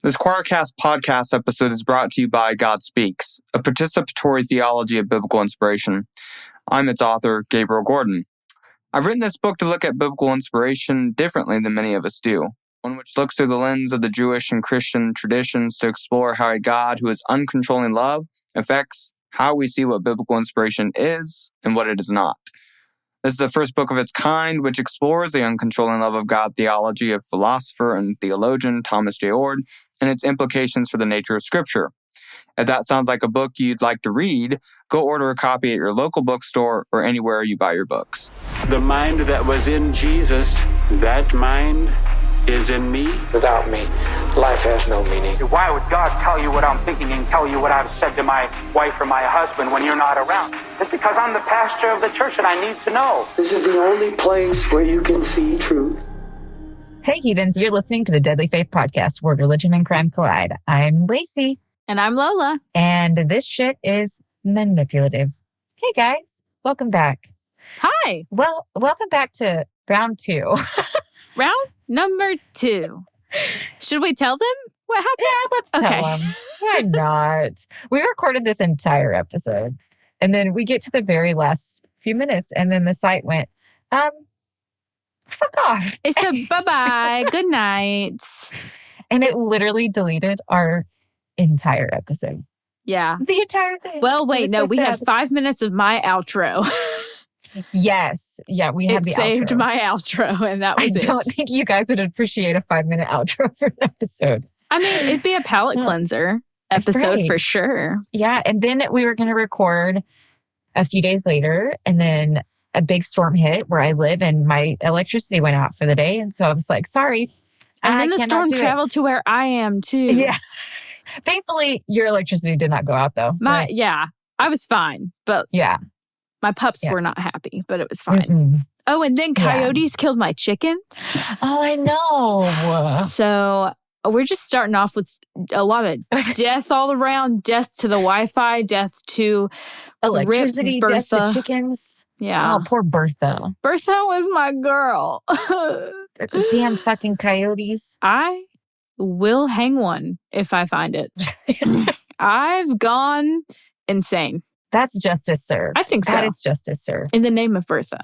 This Choircast podcast episode is brought to you by God Speaks, a participatory theology of biblical inspiration. I'm its author, Gabriel Gordon. I've written this book to look at biblical inspiration differently than many of us do, one which looks through the lens of the Jewish and Christian traditions to explore how a God who is uncontrolling love affects how we see what biblical inspiration is and what it is not. This is the first book of its kind, which explores the uncontrolling love of God theology of philosopher and theologian Thomas J. Oord and its implications for the nature of Scripture. If that sounds like a book you'd like to read, go order a copy at your local bookstore or anywhere you buy your books. The mind that was in Jesus, that mind is in me. Without me, life has no meaning. Why would God tell you what I'm thinking and tell you what I've said to my wife or my husband when you're not around? It's because I'm the pastor of the church and I need to know. This is the only place where you can see truth. Hey, heathens, you're listening to the Deadly Faith Podcast, where religion and crime collide. I'm Lacey. And I'm Lola. And this shit is manipulative. Hey, guys. Welcome back. Hi. Well, welcome back to round 2. Round number 2. Should we tell them what happened? Yeah, let's tell them. Why not? We recorded this entire episode. And then we get to the very last few minutes. And then the site went, fuck off. It said, bye-bye. Good night. And it literally deleted our entire episode. Yeah. The entire thing. Well, wait, no, so we sad. had 5 minutes of my outro. Yes. Yeah, we had the outro. It saved my outro, and that was it. I don't think you guys would appreciate a 5-minute outro for an episode. I mean, it'd be a palate cleanser episode for sure. Yeah, and then we were going to record a few days later, and then a big storm hit where I live, and my electricity went out for the day. And so I was like, sorry. And then the storm traveled to where I am, too. Yeah. Thankfully, your electricity did not go out, though. Right? Yeah, I was fine. But yeah, my pups were not happy, but it was fine. Mm-mm. Oh, and then coyotes killed my chickens. Oh, I know. So we're just starting off with a lot of death all around. Death to the Wi-Fi, death to electricity, death to chickens. Yeah. Oh, poor Bertha. Bertha was my girl. Damn fucking coyotes. I will hang one if I find it. I've gone insane. That's justice served. I think so. That is justice served. In the name of Bertha.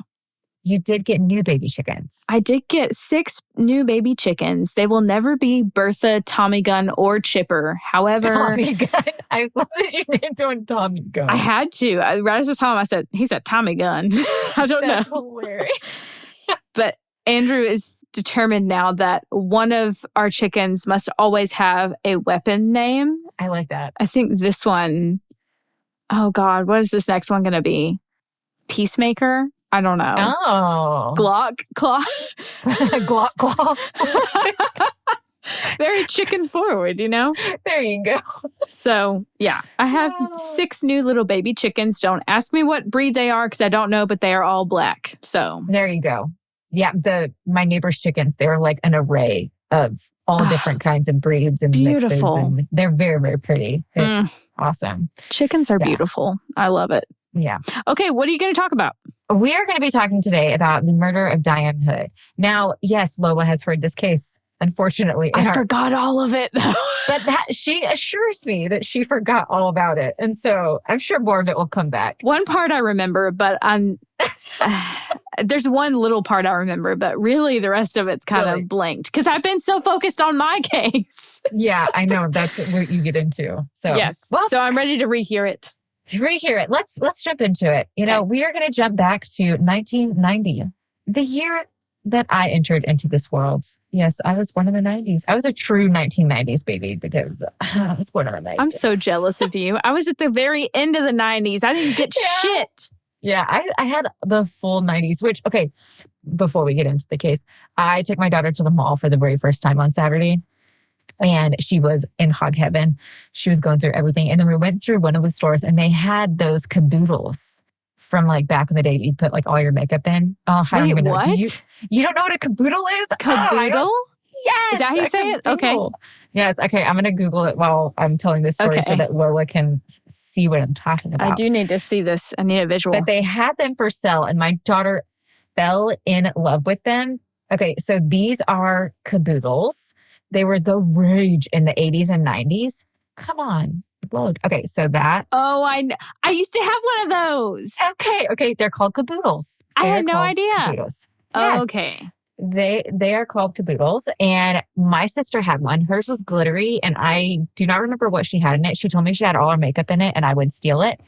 You did get new baby chickens. I did get 6 new baby chickens. They will never be Bertha, Tommy Gun, or Chipper. However... Tommy Gun. I love that you named one Tommy Gun. I had to. Right as I saw him, he said Tommy Gun. I don't know. That's hilarious. But Andrew is determined now that one of our chickens must always have a weapon name. I like that. I think this one... Oh, God. What is this next one going to be? Peacemaker? I don't know. Oh. Glock Claw. Glock Claw. Very chicken forward, you know? There you go. So, yeah. I have 6 new little baby chickens. Don't ask me what breed they are because I don't know, but they are all black. So. There you go. Yeah. My neighbor's chickens, they're like an array of all different kinds of breeds and beautiful. Mixes. And they're very, very pretty. It's awesome. Chickens are beautiful. I love it. Yeah. Okay, what are you going to talk about? We are going to be talking today about the murder of Dianne Hood. Now, yes, Lola has heard this case, unfortunately. I forgot all of it, though. But she assures me that she forgot all about it. And so I'm sure more of it will come back. One part I remember, but there's one little part I remember, but really the rest of it's kind of blanked because I've been so focused on my case. Yeah, I know. That's what you get into. So yes. Well, so I'm ready to rehear it. Rehear it. Let's jump into it. You know, we are going to jump back to 1990, the year that I entered into this world. Yes, I was born in the 90s. I was a true 1990s baby because I was born in the 90s. I'm so jealous of you. I was at the very end of the 90s. I didn't get shit. Yeah, I had the full 90s, which, okay, before we get into the case, I took my daughter to the mall for the very first time on Saturday. And she was in hog heaven. She was going through everything. And then we went through one of the stores and they had those caboodles from like back in the day. You'd put like all your makeup in. Oh, I don't even know. What? You don't know what a caboodle is? Caboodle? Yes. Is that how you say it? Okay. Yes. Okay. I'm going to Google it while I'm telling this story so that Lola can see what I'm talking about. I do need to see this. I need a visual. But they had them for sale and my daughter fell in love with them. Okay. So these are caboodles. They were the rage in the 80s and 90s. Come on. Load. Okay, so that. Oh, I used to have one of those. Okay. They're called caboodles. I had no idea. Caboodles. Oh, Yes. okay. They are called caboodles, and my sister had one. Hers was glittery, and I do not remember what she had in it. She told me she had all her makeup in it, and I would steal it.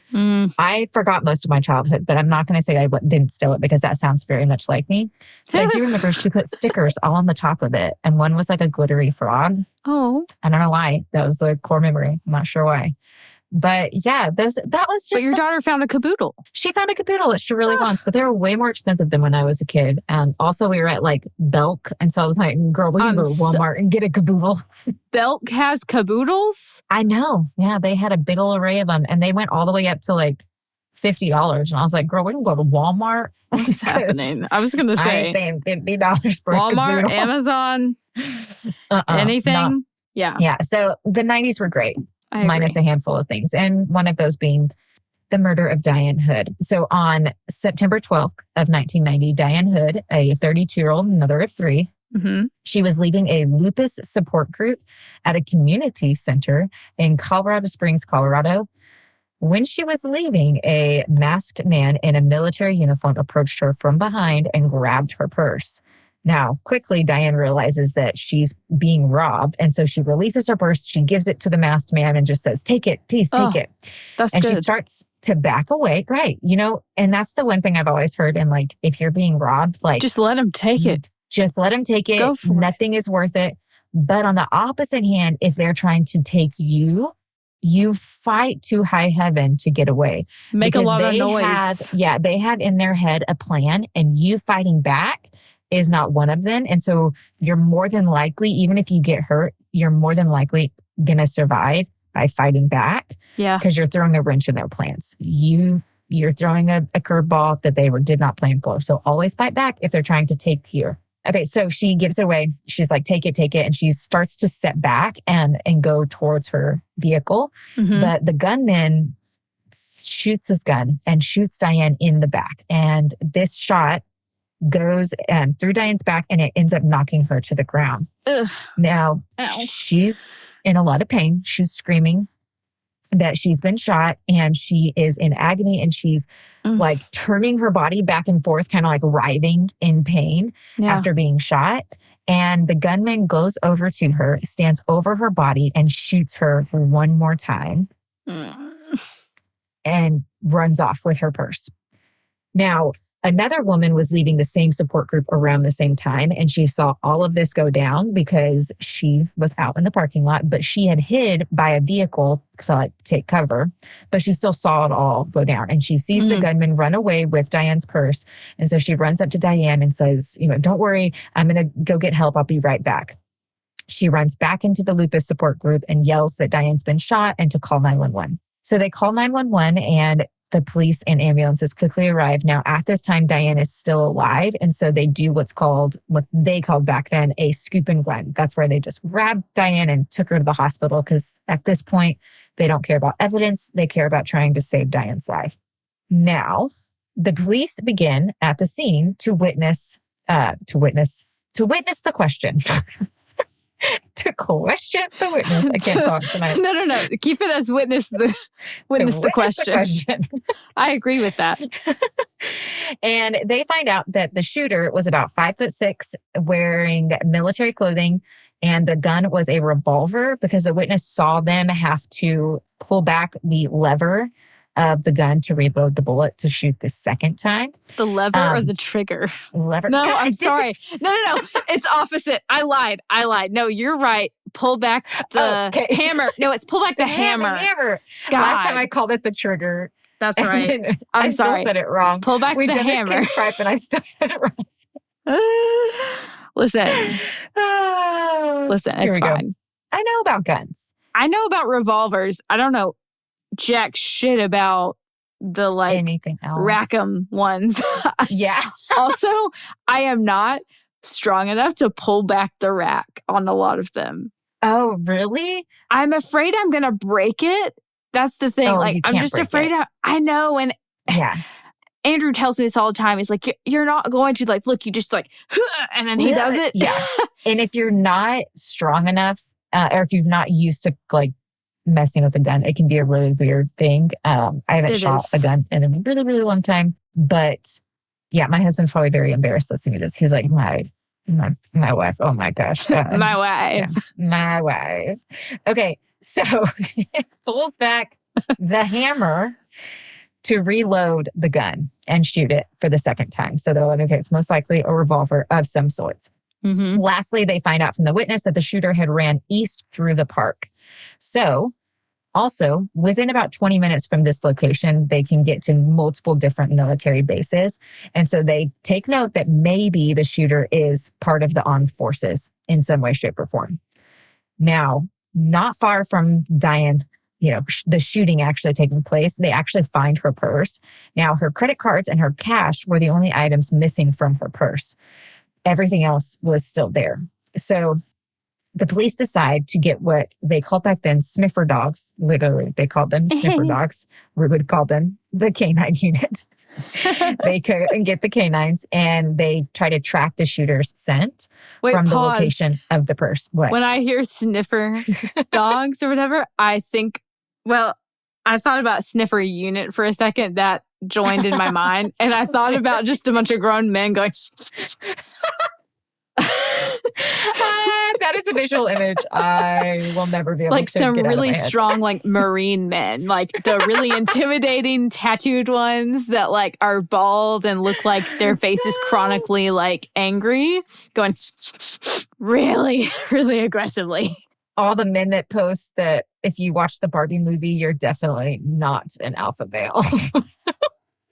I forgot most of my childhood, but I'm not going to say I didn't steal it because that sounds very much like me. But I do remember she put stickers all on the top of it, and one was like a glittery frog. Oh, I don't know why. That was the core memory. I'm not sure why. But yeah, that was just. but your daughter found a caboodle. She found a caboodle that she really wants, but they were way more expensive than when I was a kid. And also, we were at like Belk, and so I was like, "Girl, we can go to Walmart and get a caboodle." Belk has caboodles? I know. Yeah, they had a big old array of them, and they went all the way up to like $50. And I was like, "Girl, we can go to Walmart." What's happening? I was going to I say ain't paying $50 for Walmart, a caboodle. Amazon, anything. not- Yeah, Yeah. So the 90s were great. I agree. Minus a handful of things. And one of those being the murder of Dianne Hood. So on September 12th of 1990, Dianne Hood, a 32-year-old mother of three, she was leaving a lupus support group at a community center in Colorado Springs, Colorado. When she was leaving, a masked man in a military uniform approached her from behind and grabbed her purse. Now, quickly, Dianne realizes that she's being robbed. And so she releases her purse. She gives it to the masked man and just says, "Take it, please take it." That's and good. she starts to back away. Right. And that's the one thing I've always heard. And like, if you're being robbed, like, Just let him take it. Just let him take it. Go for it. Nothing is worth it. But on the opposite hand, if they're trying to take you, you fight to high heaven to get away. Make a Because lot of they noise. they have in their head a plan, and you fighting back is not one of them. And so you're more than likely, even if you get hurt, you're more than likely going to survive by fighting back. Yeah. Because you're throwing a wrench in their plans. You're throwing a curveball that they did not plan for. So always fight back if they're trying to take you. Okay, so she gives it away. She's like, take it. And she starts to step back and go towards her vehicle. But the gunman shoots his gun and shoots Dianne in the back. And this shot goes through Dianne's back, and it ends up knocking her to the ground. Ugh. Now, Ow. she's in a lot of pain. She's screaming that she's been shot, and she is in agony, and she's like turning her body back and forth, kind of like writhing in pain after being shot. And the gunman goes over to her, stands over her body, and shoots her one more time and runs off with her purse. Now, another woman was leaving the same support group around the same time, and she saw all of this go down because she was out in the parking lot, but she had hid by a vehicle to like take cover, but she still saw it all go down. And she sees the gunman run away with Dianne's purse. And so she runs up to Dianne and says, "Don't worry, I'm going to go get help. I'll be right back." She runs back into the lupus support group and yells that Dianne's been shot and to call 911. So they call 911, and the police and ambulances quickly arrive. Now, at this time, Dianne is still alive. And so they do what they called back then a scoop and run. That's where they just grabbed Dianne and took her to the hospital, because at this point, they don't care about evidence. They care about trying to save Dianne's life. Now, the police begin at the scene to witness the question. To question the witness. I can't talk tonight. No. Keep it as witness the question. I agree with that. And they find out that the shooter was about 5'6", wearing military clothing, and the gun was a revolver, because the witness saw them have to pull back the lever of the gun to reload the bullet to shoot the second time. The lever or the trigger? Lever. No, God, I'm sorry. No. It's opposite. I lied. No, you're right. Pull back the hammer. No, it's pull back the hammer. God. Last time I called it the trigger. That's right. I sorry. Still said it wrong. Pull back We've the done hammer. This case prep, and I still said it wrong. Listen, Here it's we go. fine. I know about guns. I know about revolvers. I don't know jack shit about the Anything else? rack 'em ones. Yeah. Also, I am not strong enough to pull back the rack on a lot of them. Oh, really? I'm afraid I'm going to break it. That's the thing. Oh, like, you I'm can't just break afraid. it. I know. And Yeah. Andrew tells me this all the time. He's like, you're not going to like, look, you just like, and then he does it. Yeah. And if you're not strong enough, or if you've not used to like messing with a gun, it can be a really weird thing. I haven't shot a gun in a really, really long time. But yeah, my husband's probably very embarrassed listening to this. He's like, my wife. Oh my gosh. My wife. Yeah, my wife. Okay. So it pulls back the hammer to reload the gun and shoot it for the second time. So they're like, okay, it's most likely a revolver of some sorts. Mm-hmm. Lastly, they find out from the witness that the shooter had ran east through the park. So also, within about 20 minutes from this location, they can get to multiple different military bases. And so they take note that maybe the shooter is part of the armed forces in some way, shape, or form. Now, not far from Diane's, the shooting actually taking place, they actually find her purse. Now, her credit cards and her cash were the only items missing from her purse. Everything else was still there. So the police decide to get what they called back then sniffer dogs. Literally, they called them sniffer dogs. We would call them the canine unit. They could get the canines and they try to track the shooter's scent from the location of the purse. What? When I hear sniffer dogs or whatever, I think, I thought about sniffer unit for a second. That joined in my mind. And I thought about just a bunch of grown men going... That is a visual image I will never be able like to some get really out of my head. strong like Marine men, like the really intimidating tattooed ones that like are bald and look like their face is chronically like angry, going really, really aggressively. All the men that post that if you watch the Barbie movie, you're definitely not an alpha male.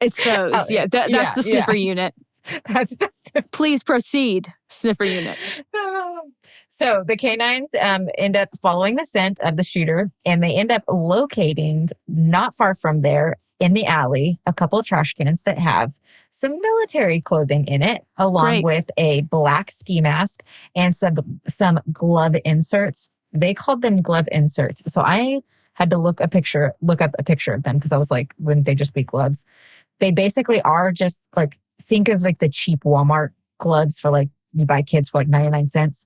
It's those. That's the sniffer unit. That's the sniffer. Please proceed, sniffer unit. So the canines end up following the scent of the shooter, and they end up locating not far from there in the alley a couple of trash cans that have some military clothing in it, along with a black ski mask and some glove inserts. They called them glove inserts. So I had to look up a picture of them because I was like, wouldn't they just be gloves? They basically are just like, think of like the cheap Walmart gloves for like, you buy kids for like 99 cents.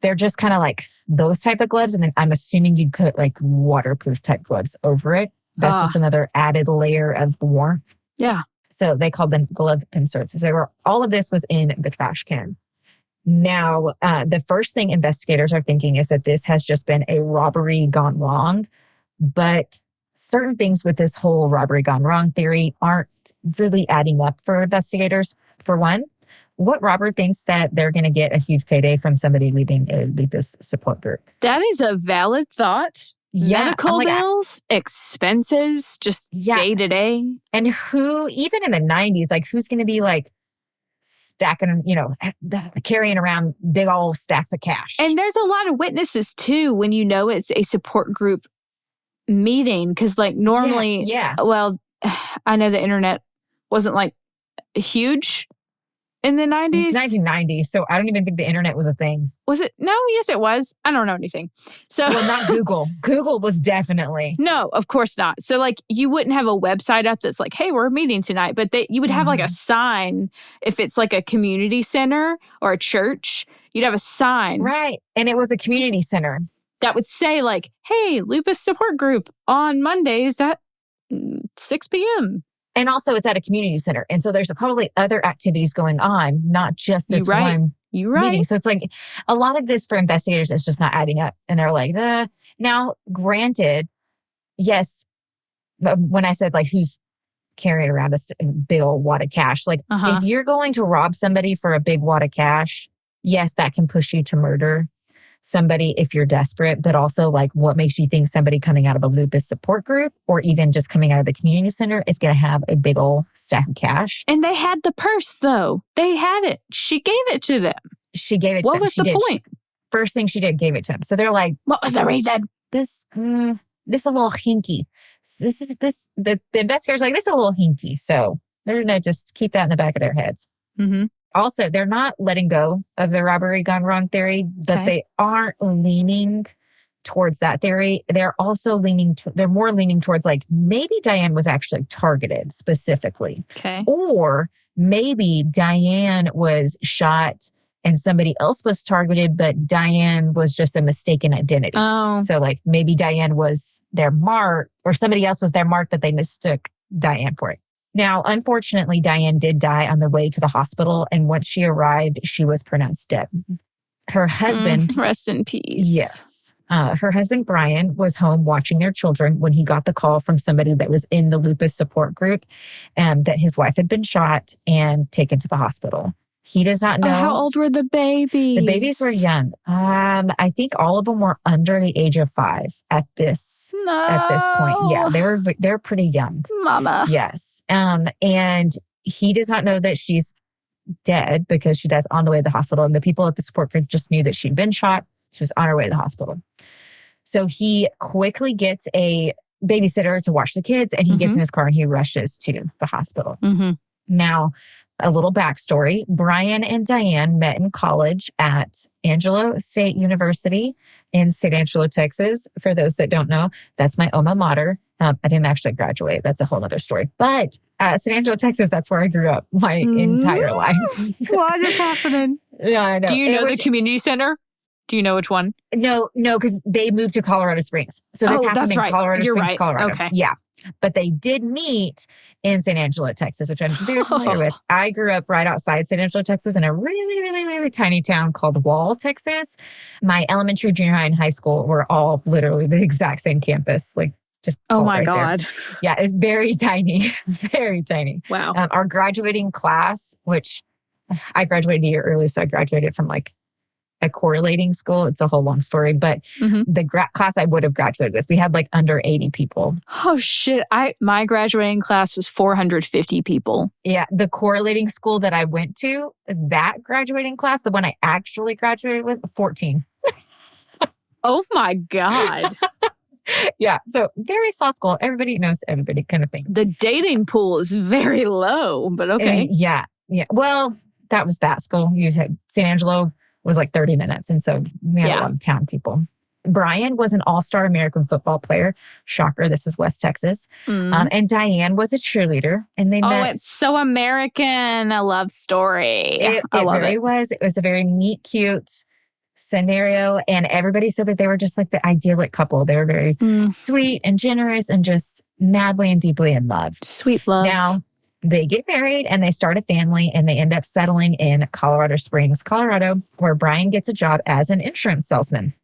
They're just kind of like those type of gloves. And then I'm assuming you'd put like waterproof type gloves over it. That's just another added layer of warmth. Yeah. So they called them glove inserts. So all of this was in the trash can. Now, the first thing investigators are thinking is that this has just been a robbery gone wrong. But certain things with this whole robbery gone wrong theory aren't really adding up for investigators. For one, what robber thinks that they're going to get a huge payday from somebody leaving a Lupus Support group? That is a valid thought. Yeah, medical bills, expenses, just day to day. And who, even in the 90s, like who's going to be like stacking, carrying around big old stacks of cash? And there's a lot of witnesses too when you know it's a support group meeting. Because like normally, well, I know the internet wasn't like huge in the 90s. It's 1990, so I don't even think the internet was a thing. Was it? No, yes, it was. I don't know anything. So, well, not Google. Google was definitely. No, of course not. So, like, you wouldn't have a website up that's like, hey, we're meeting tonight. But you would have like a sign if it's like a community center or a church. You'd have a sign. Right. And it was a community center. That would say like, hey, Lupus Support Group on Mondays at 6 p.m. And also it's at a community center. And so there's probably other activities going on, not just this one meeting. So it's like a lot of this for investigators is just not adding up. And they're like, Now, granted, yes, but when I said like who's carrying around a big old wad of cash, like if you're going to rob somebody for a big wad of cash, yes, that can push you to murder somebody if you're desperate, but also like what makes you think somebody coming out of a Lupus Support group or even just coming out of the community center is going to have a big old stack of cash? And they had the purse though. They had it. She gave it to them. She gave it to them. What was the point? First thing she did, gave it to him. So they're like, what was the reason? This is a little hinky. The investigators are like, this is a little hinky. So they're going to just keep that in the back of their heads. Mm-hmm. Also, they're not letting go of the robbery gone wrong theory, but they aren't leaning towards that theory. They're also they're more leaning towards like maybe Dianne was actually targeted specifically. Okay. Or maybe Dianne was shot and somebody else was targeted, but Dianne was just a mistaken identity. Oh. So like maybe Dianne was their mark or somebody else was their mark, but they mistook Dianne for it. Now, unfortunately, Dianne did die on the way to the hospital. And once she arrived, she was pronounced dead. Her husband... rest in peace. Yes. Her husband, Brian, was home watching their children when he got the call from somebody that was in the Lupus Support group that his wife had been shot and taken to the hospital. He does not know. How old were the babies? The babies were young. I think all of them were under the age of 5 at this point. Yeah, they're pretty young. Mama. Yes. And he does not know that she's dead because she dies on the way to the hospital. And the people at the support group just knew that she'd been shot. She was on her way to the hospital. So he quickly gets a babysitter to watch the kids, and he gets in his car and he rushes to the hospital. Now, a little backstory. Brian and Dianne met in college at Angelo State University in San Angelo, Texas. For those that don't know, that's my alma mater. I didn't actually graduate. That's a whole other story. But San Angelo, Texas, that's where I grew up my entire life. What is happening? Yeah, I know. Do you know the community center? Do you know which one? No, because they moved to Colorado Springs. So this happened in Colorado Springs, Colorado. Okay. Yeah. But they did meet in San Angelo, Texas, which I'm very familiar with. I grew up right outside San Angelo, Texas, in a really, really, really tiny town called Wall, Texas. My elementary, junior high, and high school were all literally the exact same campus. Like, just oh my right God. There. Yeah, it's very tiny, very tiny. Wow. Our graduating class, which I graduated a year early, so I graduated from like a correlating school. It's a whole long story, but the class I would have graduated with, we had like under 80 people. Oh shit. My graduating class was 450 people. Yeah. The correlating school that I went to, that graduating class, the one I actually graduated with, 14. Oh my God. Yeah. So very small school. Everybody knows everybody kind of thing. The dating pool is very low, but okay. Yeah. Well, that was that school. You had San Angelo was like 30 minutes. And so we had a lot of town people. Brian was an all-star American football player. Shocker, this is West Texas. And Dianne was a cheerleader. And they met. Oh, it's so American. A love story. It was. It was a very neat, cute scenario. And everybody said that they were just like the idyllic couple. They were very sweet and generous and just madly and deeply in love. Sweet love. Now, they get married and they start a family and they end up settling in Colorado Springs, Colorado, where Brian gets a job as an insurance salesman.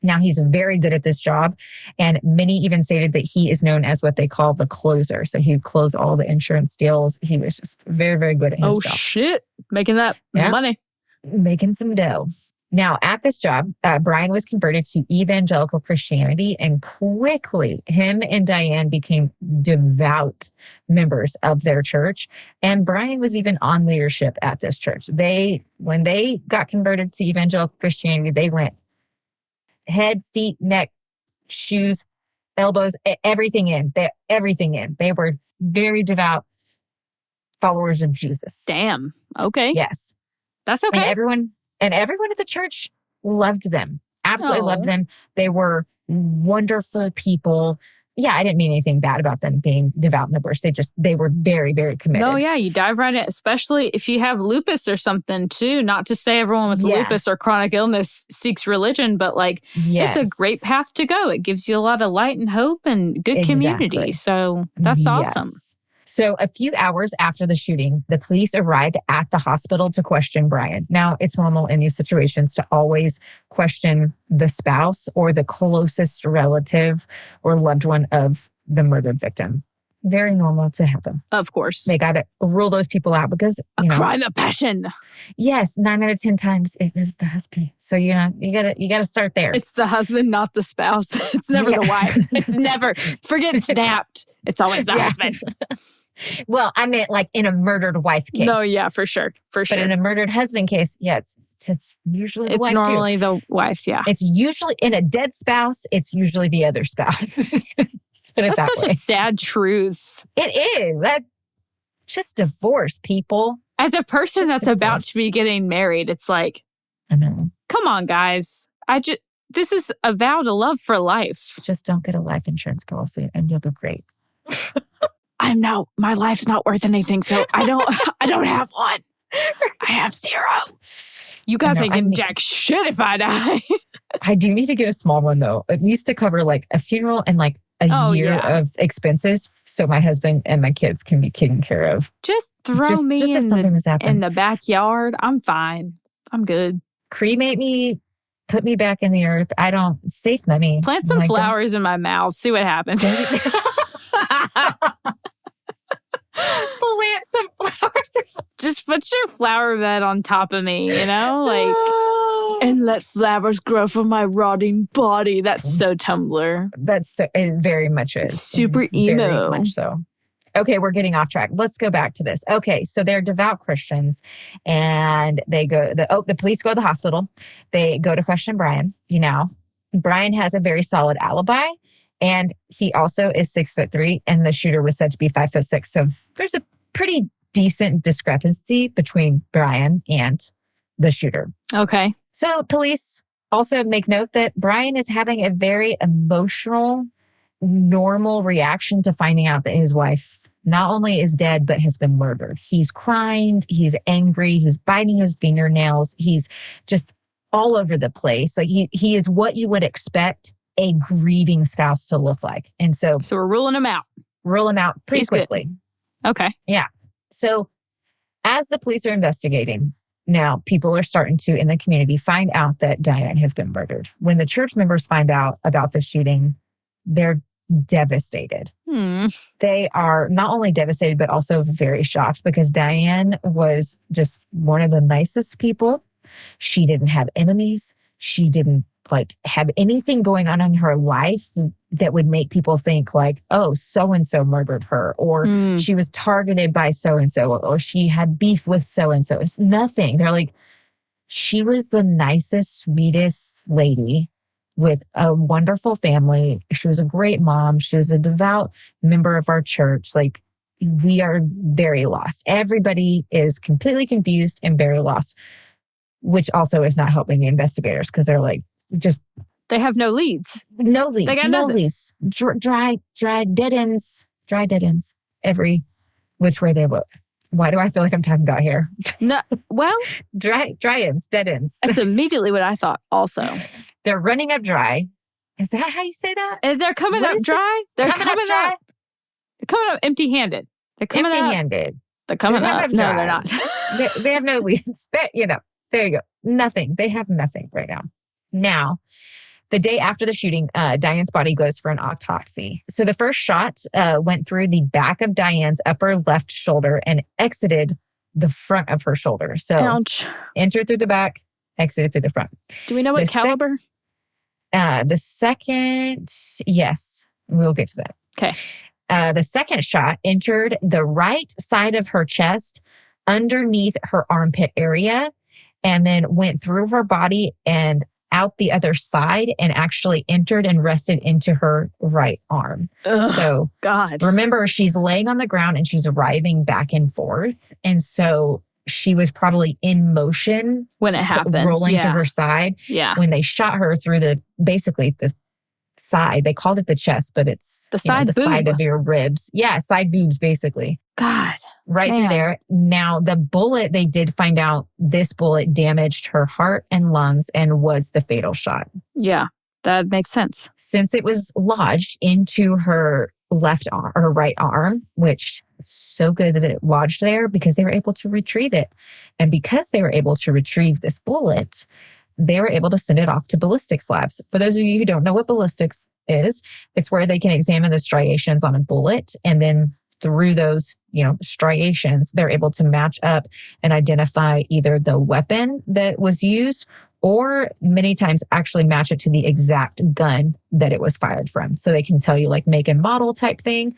Now, he's very good at this job. And many even stated that he is known as what they call the closer. So he would close all the insurance deals. He was just very, very good at his job. Oh, shit. Making that money. Making some dough. Now, at this job, Brian was converted to evangelical Christianity, and quickly him and Dianne became devout members of their church. And Brian was even on leadership at this church. When they got converted to evangelical Christianity, they went head, feet, neck, shoes, elbows, everything in. Everything in. They were very devout followers of Jesus. Damn. Okay. Yes. That's okay. And everyone at the church loved them. Absolutely loved them. They were wonderful people. Yeah, I didn't mean anything bad about them being devout members. They were very, very committed. Oh, yeah. You dive right in, especially if you have lupus or something too. Not to say everyone with lupus or chronic illness seeks religion, but like it's a great path to go. It gives you a lot of light and hope and good community. So that's awesome. So a few hours after the shooting, the police arrived at the hospital to question Brian. Now, it's normal in these situations to always question the spouse or the closest relative or loved one of the murdered victim. Very normal to happen. Of course. They got to rule those people out because, a crime of passion. Yes, 9 out of 10 times it is the husband. So, you gotta start there. It's the husband, not the spouse. It's never the wife. It's never, forget snapped. It's always the husband. Well, I meant like in a murdered wife case. No, yeah, for sure. But in a murdered husband case, it's usually the wife too. It's normally the wife, yeah. It's usually in a dead spouse, it's usually the other spouse. Let's put it that way. That's such a sad truth. It is. That's just divorce, people. As a person that's about to be getting married, it's like, I know. Come on, guys. this is a vow to love for life. Just don't get a life insurance policy and you'll be great. My life's not worth anything, so I don't have one. I have 0. You guys ain't getting jack shit if I die. I do need to get a small one though, at least to cover like a funeral and like a year of expenses so my husband and my kids can be taken care of. Just throw me in the backyard. I'm fine. I'm good. Cremate me, put me back in the earth. I don't save money. Plant some flowers in my mouth. See what happens. Plant some flowers. Just put your flower bed on top of me, and let flowers grow from my rotting body. That's so Tumblr. It very much is. Super emo. Very much so. Okay, we're getting off track. Let's go back to this. Okay, so they're devout Christians and they go, the police go to the hospital. They go to question Brian. Brian has a very solid alibi and he also is 6'3" and the shooter was said to be 5'6". So there's a pretty decent discrepancy between Brian and the shooter. Okay. So police also make note that Brian is having a very emotional, normal reaction to finding out that his wife not only is dead, but has been murdered. He's crying, he's angry, he's biting his fingernails, he's just all over the place. Like he is what you would expect a grieving spouse to look like. And so we're ruling him out. Rule him out pretty quickly. Good. Okay. Yeah. So as the police are investigating, now people are starting to, in the community, find out that Dianne has been murdered. When the church members find out about the shooting, they're devastated. They are not only devastated, but also very shocked because Dianne was just one of the nicest people. She didn't have enemies. She didn't have anything going on in her life that would make people think oh, so-and-so murdered her, or she was targeted by so-and-so, or she had beef with so-and-so. It's nothing. They're she was the nicest, sweetest lady with a wonderful family. She was a great mom. She was a devout member of our church. We are very lost. Everybody is completely confused and very lost, which also is not helping the investigators because they're they have no leads. No leads. They got no nothing. leads. Dry dead ends. Dry dead ends. Every which way they look. Why do I feel like I'm talking about hair? No, well, dry ends, dead ends. That's immediately what I thought. Also, they're running up dry. Is that how you say that? They're coming up dry. They're coming up dry. They're coming up empty-handed. They're coming empty-handed. They're coming up. No, they're not. they have no leads. There you go. Nothing. They have nothing right now. Now, the day after the shooting, Dianne's body goes for an autopsy. So the first shot went through the back of Dianne's upper left shoulder and exited the front of her shoulder. So ouch. Entered through the back, exited through the front. Do we know what caliber? The second, yes, we'll get to that. Okay. The second shot entered the right side of her chest underneath her armpit area and then went through her body and out the other side and actually entered and rested into her right arm. Ugh, so God, remember, she's laying on the ground and she's writhing back and forth. And so she was probably in motion when it happened, rolling to her side. Yeah. When they shot her through the side, they called it the chest, but it's the side of your ribs. Yeah. Side boobs, basically. God. Right through there. Now, the bullet, they did find out this bullet damaged her heart and lungs and was the fatal shot. Yeah, that makes sense. Since it was lodged into her left arm or right arm, which is so good that it lodged there because they were able to retrieve it. And because they were able to retrieve this bullet, they were able to send it off to ballistics labs. For those of you who don't know what ballistics is, it's where they can examine the striations on a bullet and then through those, striations, they're able to match up and identify either the weapon that was used or many times actually match it to the exact gun that it was fired from. So they can tell you make and model type thing,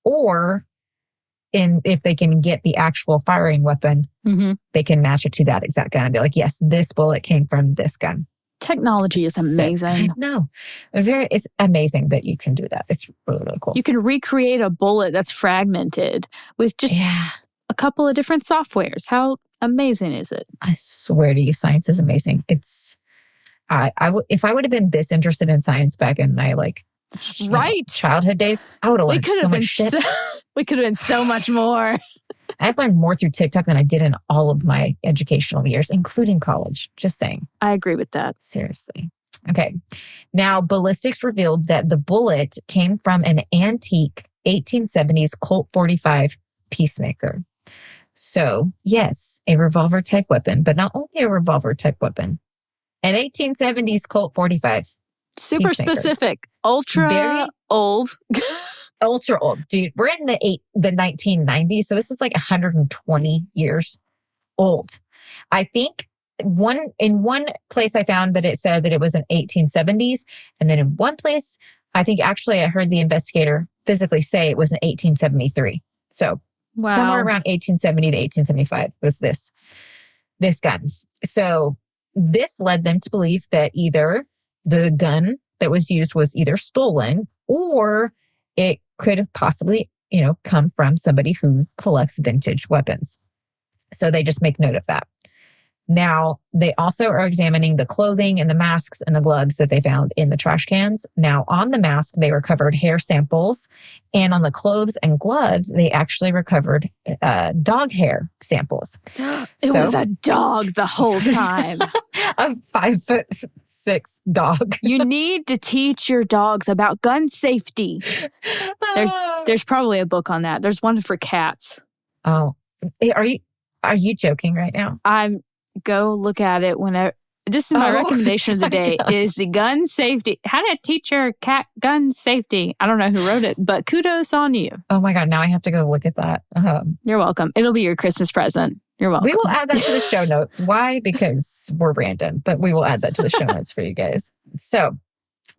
or if they can get the actual firing weapon, they can match it to that exact gun and be like, yes, this bullet came from this gun. Technology is amazing. No, it's amazing that you can do that. It's really, really cool. You can recreate a bullet that's fragmented with just a couple of different softwares. How amazing is it? I swear to you, science is amazing. if I would have been this interested in science back in my childhood days, I would have learned so much shit. We could have been so much more. I've learned more through TikTok than I did in all of my educational years, including college. Just saying. I agree with that. Seriously. Okay. Now, ballistics revealed that the bullet came from an antique 1870s Colt 45 Peacemaker. So, yes, a revolver type weapon, but not only a revolver type weapon. An 1870s Colt 45. Super Peacemaker. Specific. Ultra old. Ultra old. Dude, we're in the 1990s, so this is like 120 years old. I think in one place I found that it said that it was an 1870s, and then in one place, I think actually I heard the investigator physically say it was an 1873. So somewhere around 1870 to 1875 was this gun. So this led them to believe that either the gun that was used was either stolen or it could have possibly, come from somebody who collects vintage weapons. So they just make note of that. Now, they also are examining the clothing and the masks and the gloves that they found in the trash cans. Now, on the mask, they recovered hair samples. And on the clothes and gloves, they actually recovered dog hair samples. It was a dog the whole time. A 5'6" dog. You need to teach your dogs about gun safety. There's probably a book on that. There's one for cats. Oh, are you joking right now? Go look at it whenever. This is my recommendation of the day is the gun safety. How to teach your cat gun safety. I don't know who wrote it, but kudos on you. Oh my God. Now I have to go look at that. You're welcome. It'll be your Christmas present. You're welcome. We will add that to the show notes. Why? Because we're random, but we will add that to the show notes for you guys. So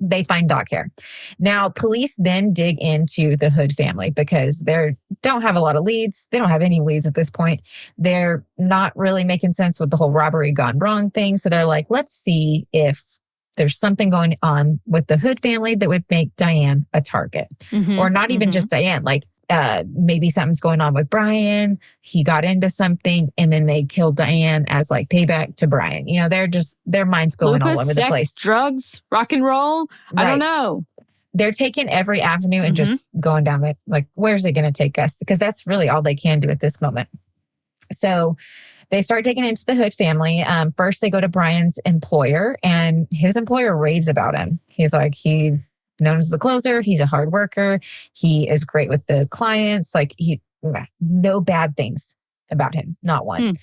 they find dog hair. Now, police then dig into the Hood family because they don't have a lot of leads. They don't have any leads at this point. They're not really making sense with the whole robbery gone wrong thing. So they're like, let's see if there's something going on with the Hood family that would make Dianne a target. Or not even just Dianne, like maybe something's going on with Brian. He got into something and then they killed Dianne as like payback to Brian. Their minds going all over the place. Drugs, rock and roll. Right. I don't know. They're taking every avenue and just going down it. Like, where's it going to take us? Because that's really all they can do at this moment. So they start digging into the Hood family. First, they go to Brian's employer and his employer raves about him. He's like, known as the closer. He's a hard worker. He is great with the clients. Like no bad things about him. Not one.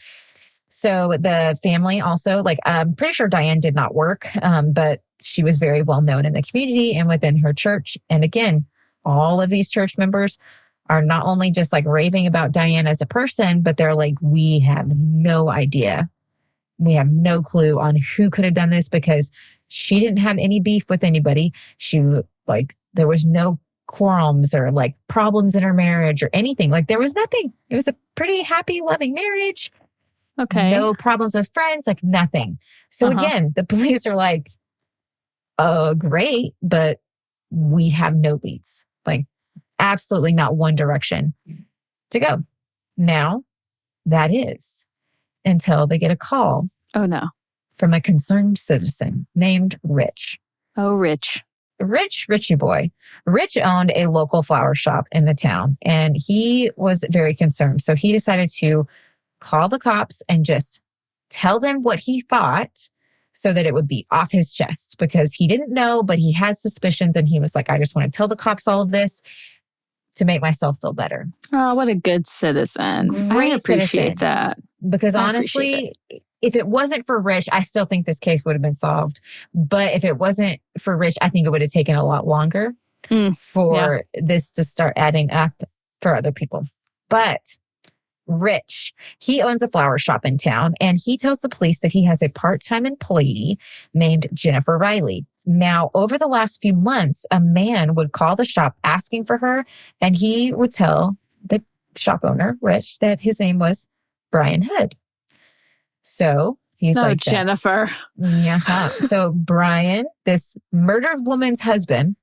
So the family also, I'm pretty sure Dianne did not work, but she was very well known in the community and within her church. And again, all of these church members are not only just raving about Dianne as a person, but they're like, we have no idea. We have no clue on who could have done this because she didn't have any beef with anybody. There was no quarrels or problems in her marriage or anything. There was nothing. It was a pretty happy, loving marriage. Okay. No problems with friends, nothing. So again, the police are like, oh, great, but we have no leads. Absolutely not one direction to go. Now, that is until they get a call. Oh, no. From a concerned citizen named Rich. Oh, Rich. Richie boy. Rich owned a local flower shop in the town and he was very concerned. So he decided to call the cops and just tell them what he thought so that it would be off his chest because he didn't know, but he had suspicions and he was like, I just want to tell the cops all of this to make myself feel better. Oh, what a good citizen. Great I appreciate citizen. that. Because honestly, if it wasn't for Rich, I still think this case would have been solved. But if it wasn't for Rich, I think it would have taken a lot longer for this to start adding up for other people. But Rich, he owns a flower shop in town and he tells the police that he has a part-time employee named Jennifer Riley. Now, over the last few months, a man would call the shop asking for her and he would tell the shop owner, Rich, that his name was Brian Hood. So he's like, Jennifer. Yeah. So Brian, this murdered woman's husband,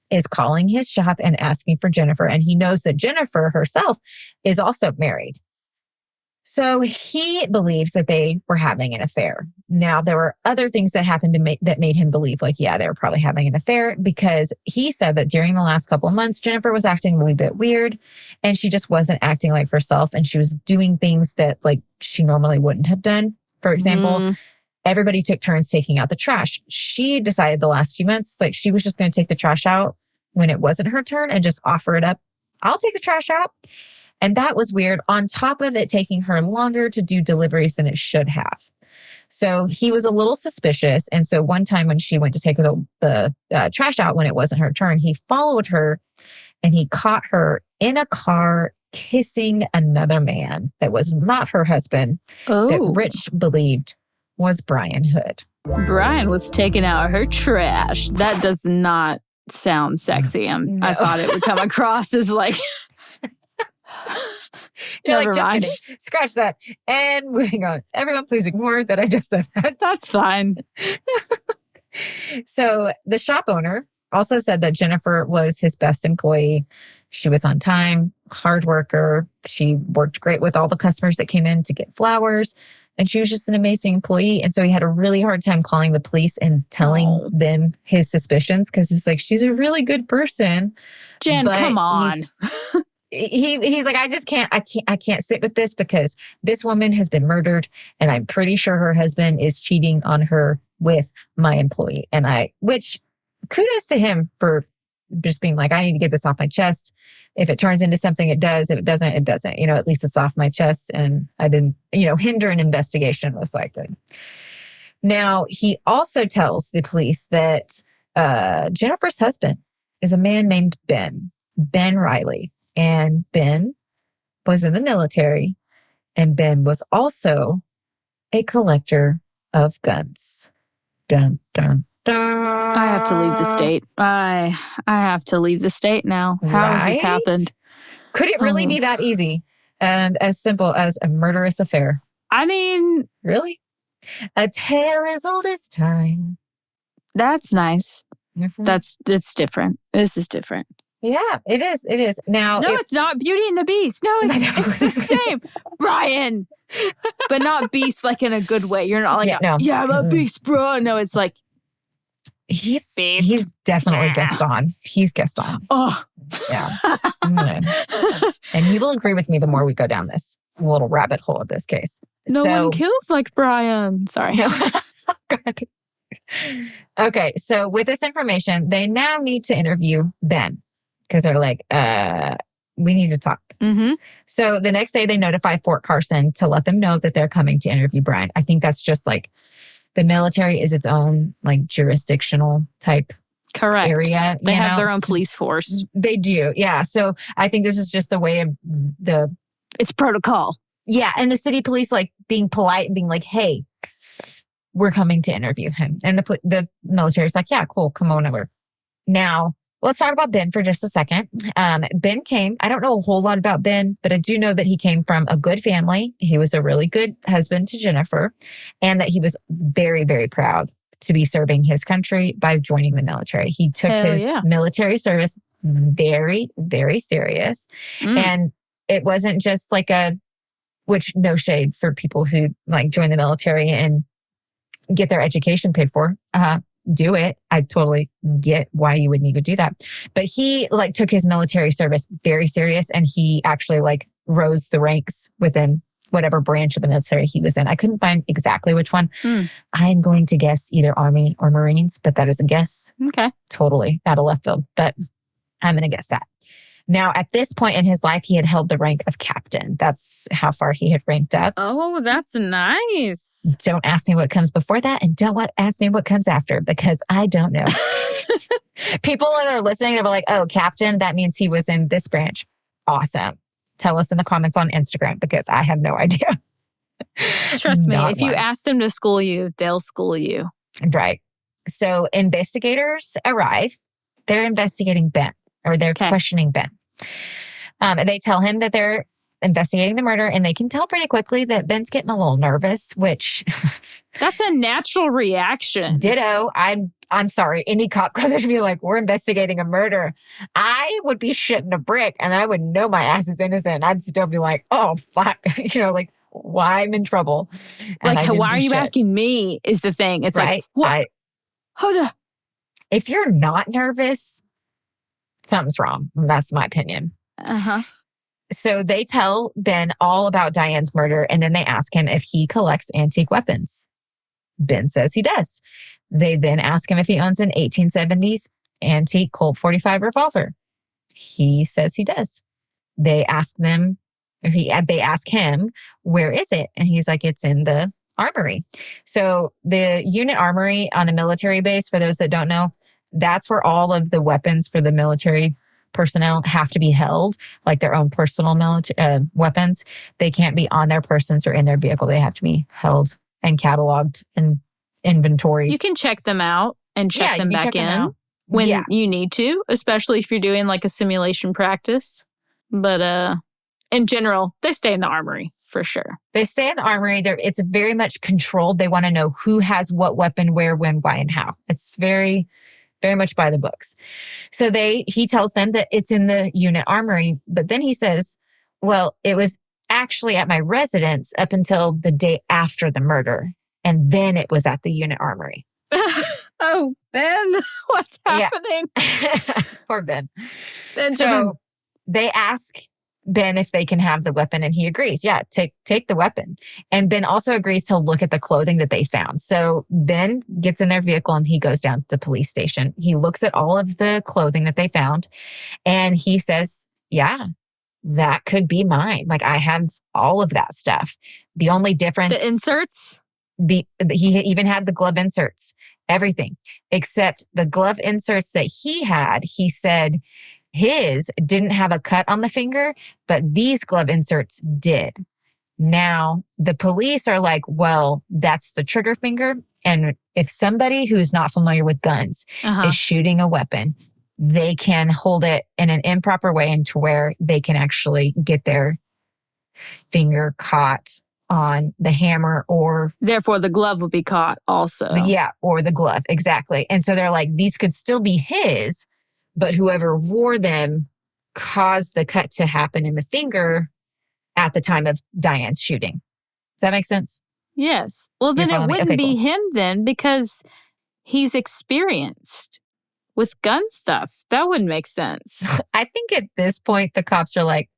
is calling his shop and asking for Jennifer. And he knows that Jennifer herself is also married. So he believes that they were having an affair. Now, there were other things that happened that made him believe, like, yeah, they were probably having an affair, because he said that during the last couple of months, Jennifer was acting a wee bit weird, and she just wasn't acting like herself, and she was doing things that, like, she normally wouldn't have done. For example, everybody took turns taking out the trash. She decided the last few months, like, she was just going to take the trash out when it wasn't her turn and just offer it up. I'll take the trash out. And that was weird, on top of it taking her longer to do deliveries than it should have. So he was a little suspicious. And so one time when she went to take the trash out when it wasn't her turn, he followed her and he caught her in a car kissing another man that was not her husband, that Rich believed was Brian Hood. Brian was taking out her trash. That does not sound sexy. No. I thought it would come across as like... You're Never like, just mind. kidding. Scratch that. And moving on. Everyone, please ignore that I just said that. That's fine. So the shop owner also said that Jennifer was his best employee. She was on time, hard worker. She worked great with all the customers that came in to get flowers. And she was just an amazing employee. And so he had a really hard time calling the police and telling them his suspicions, because it's like, she's a really good person. Jen, come on. He's like, I can't sit with this, because this woman has been murdered and I'm pretty sure her husband is cheating on her with my employee. Which kudos to him for just being like, I need to get this off my chest. If it turns into something, it does. If it doesn't, it doesn't. At least it's off my chest, and I didn't, hinder an investigation, most likely. Now, he also tells the police that Jennifer's husband is a man named Ben Riley. And Ben was in the military, and Ben was also a collector of guns. Dun, dun, dun. I have to leave the state. I have to leave the state now. How has this happened? Could it really be that easy and as simple as a murderous affair? I mean... Really? A tale as old as time. That's nice. Mm-hmm. It's different. This is different. Yeah, it is. It is. Now, no, it's not Beauty and the Beast. No, it's the same. Ryan. But not Beast like in a good way. You're not like, I'm a beast, bro. No, it's like, he's definitely Gaston. He's Gaston. Oh. Yeah. And he will agree with me the more we go down this little rabbit hole of this case. No one kills like Brian. Sorry. No. Oh, God. Okay, so with this information, they now need to interview Ben, because they're like, we need to talk. Mm-hmm. So the next day they notify Fort Carson to let them know that they're coming to interview Brian. I think that's just like, the military is its own like jurisdictional type area. They have their own police force. They do. Yeah. So I think this is just the way of it's protocol. Yeah. And the city police like being polite and being like, hey, we're coming to interview him. And the military's like, yeah, cool. Come on over. Now, let's talk about Ben for just a second. Ben came, I don't know a whole lot about Ben, but I do know that he came from a good family. He was a really good husband to Jennifer, and that he was very, very proud to be serving his country by joining the military. He took his military service very, very serious. And it wasn't just like which no shade for people who like join the military and get their education paid for. Do it. I totally get why you would need to do that. But he like took his military service very serious, and he actually like rose the ranks within whatever branch of the military he was in. I couldn't find exactly which one. I'm going to guess either Army or Marines, but that is a guess. Okay. Totally out of left field, but I'm going to guess that. Now, at this point in his life, he had held the rank of captain. That's how far he had ranked up. Oh, that's nice. Don't ask me what comes before that, and don't ask me what comes after, because I don't know. People that are listening, they're like, oh, captain, that means he was in this branch. Awesome. Tell us in the comments on Instagram, because I have no idea. Trust me, if you ask them to school you, they'll school you. Right. So investigators arrive. They're investigating Ben, or they're questioning Ben. And they tell him that they're investigating the murder, and they can tell pretty quickly that Ben's getting a little nervous, which... That's a natural reaction. Ditto. I'm sorry. Any cop comes to me like, we're investigating a murder. I would be shitting a brick, and I would know my ass is innocent. I'd still be like, oh, fuck. Like, why I'm in trouble. And Like, why are you asking me is the thing. It's right? Like, what? If you're not nervous, something's wrong. That's my opinion. Uh-huh. So they tell Ben all about Diane's murder, and then they ask him if he collects antique weapons. Ben says he does. They then ask him if he owns an 1870s antique Colt 45 revolver. He says he does. They ask him, where is it? And he's like, it's in the armory. So the unit armory on a military base, for those that don't know, that's where all of the weapons for the military personnel have to be held, like their own personal military weapons. They can't be on their persons or in their vehicle. They have to be held and cataloged and inventory. You can check them out and check them back in when you need to, especially if you're doing like a simulation practice. But in general, they stay in the armory for sure. They stay in the armory. It's very much controlled. They want to know who has what weapon, where, when, why, and how. It's very, very much by the books. So he tells them that it's in the unit armory, but then he says, well, it was actually at my residence up until the day after the murder. And then it was at the unit armory. Oh, Ben, what's happening? Yeah. Poor Ben. Benjamin. So they ask Ben if they can have the weapon, and he agrees. Yeah, take the weapon. And Ben also agrees to look at the clothing that they found. So Ben gets in their vehicle and he goes down to the police station. He looks at all of the clothing that they found, and he says, yeah, that could be mine. Like, I have all of that stuff. The only difference... The inserts? He even had the glove inserts, everything, except the glove inserts that he had. He said his didn't have a cut on the finger, but these glove inserts did. Now, the police are like, well, that's the trigger finger. And if somebody who's not familiar with guns is shooting a weapon, they can hold it in an improper way into where they can actually get their finger caught on the hammer, or therefore the glove will be caught also. Yeah, or the glove. Exactly. And so they're like, these could still be his, but whoever wore them caused the cut to happen in the finger at the time of Diane's shooting. Does that make sense? Yes. Well, then it wouldn't be him then, because he's experienced with gun stuff. That wouldn't make sense. I think at this point, the cops are like,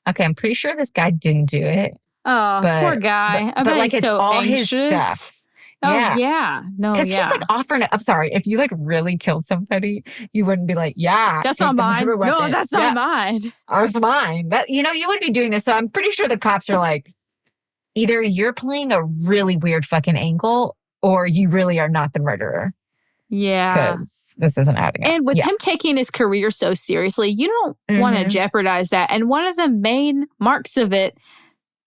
okay, I'm pretty sure this guy didn't do it. Oh, poor guy. But like, it's so all anxious. His stuff. Oh, yeah. No, because he's like offering it. I'm sorry. If you like really kill somebody, you wouldn't be like, yeah. That's not mine. No, that's not mine. It's mine. You wouldn't be doing this. So I'm pretty sure the cops are like, either you're playing a really weird fucking angle, or you really are not the murderer. Yeah. Because this isn't adding up. And with him taking his career so seriously, you don't want to jeopardize that. And one of the main marks of it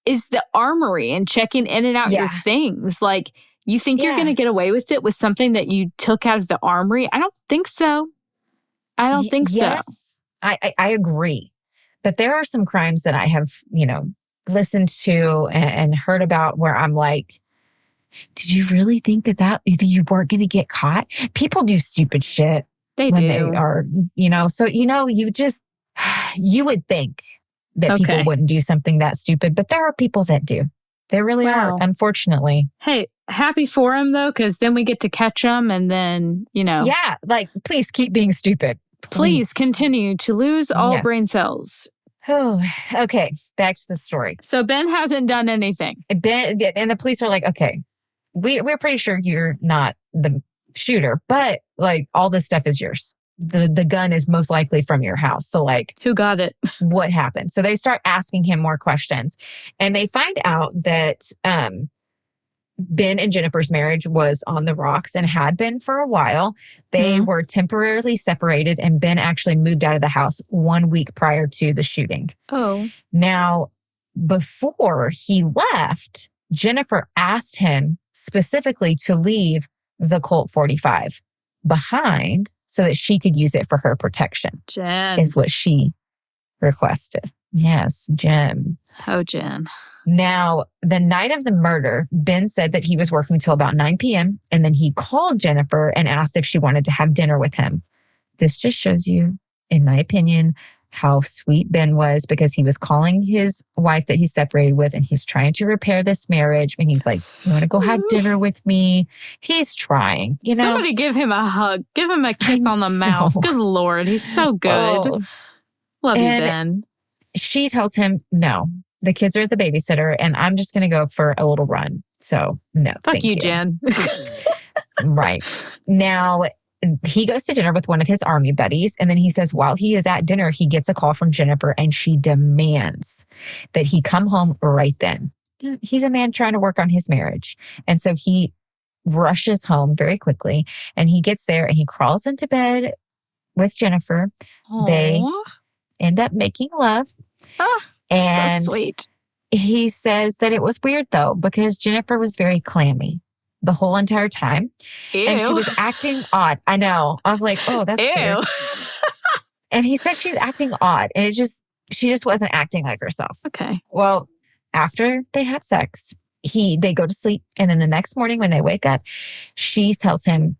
is the armory and checking in and out your things. Like, you think you're going to get away with it with something that you took out of the armory? I don't think so. Yes, I agree. But there are some crimes that I have, listened to and heard about where I'm like, did you really think that you weren't going to get caught? People do stupid shit. They are, so, you would think that people wouldn't do something that stupid, but there are people that do. There really are, unfortunately. Hey, happy for him, though, because then we get to catch them and then, Yeah, like, please keep being stupid. Please continue to lose all brain cells. Oh, okay. Back to the story. So Ben hasn't done anything. And the police are like, okay, we're pretty sure you're not the shooter, but like, all this stuff is yours. The gun is most likely from your house. So like, who got it? What happened? So they start asking him more questions, and they find out that Ben and Jennifer's marriage was on the rocks and had been for a while. They were temporarily separated, and Ben actually moved out of the house 1 week prior to the shooting. Oh. Now, before he left, Jennifer asked him specifically to leave the Colt 45 behind so that she could use it for her protection. Jen. Is what she requested. Yes, Jen. Oh, Jen. Now, the night of the murder, Ben said that he was working till about 9 p.m. and then he called Jennifer and asked if she wanted to have dinner with him. This just shows you, in my opinion, how sweet Ben was because he was calling his wife that he's separated with and he's trying to repair this marriage. And he's like, you want to go have dinner with me? He's trying, you know? Somebody give him a hug. Give him a kiss on the mouth. Good Lord. He's so good. Oh. Love you, Ben. She tells him, no, the kids are at the babysitter and I'm just going to go for a little run. So no, Fuck thank you, Jen. Right. Now, he goes to dinner with one of his army buddies. And then he says, while he is at dinner, he gets a call from Jennifer and she demands that he come home right then. He's a man trying to work on his marriage. And so he rushes home very quickly and he gets there and he crawls into bed with Jennifer. Aww. They end up making love. And so sweet. He says that it was weird though, because Jennifer was very clammy the whole entire time. Ew. And she was acting odd. I know. I was like, oh, that's weird. And he said she's acting odd. And she just wasn't acting like herself. Okay. Well, after they have sex, they go to sleep. And then the next morning when they wake up, she tells him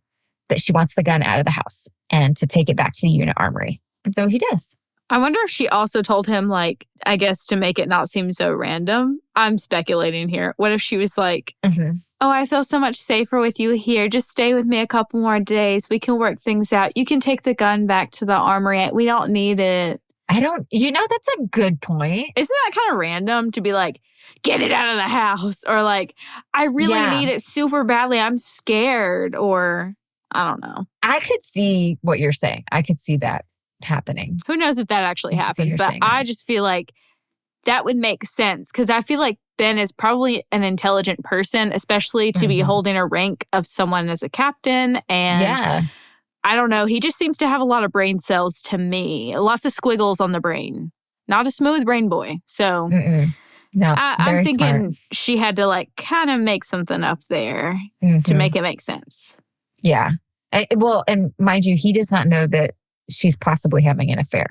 that she wants the gun out of the house and to take it back to the unit armory. And so he does. I wonder if she also told him, like, I guess to make it not seem so random. I'm speculating here. What if she was like, oh, I feel so much safer with you here. Just stay with me a couple more days. We can work things out. You can take the gun back to the armory. We don't need it. That's a good point. Isn't that kind of random to be like, get it out of the house? Or like, I really need it super badly. I'm scared. Or I don't know. I could see what you're saying. I could see that happening. Who knows if that actually happened, but I just feel like that would make sense because I feel like Ben is probably an intelligent person, especially to be holding a rank of someone as a captain. And I don't know, he just seems to have a lot of brain cells to me. Lots of squiggles on the brain. Not a smooth brain boy. So no, I'm thinking smart. She had to like kind of make something up there to make it make sense. Yeah. And mind you, he does not know that she's possibly having an affair.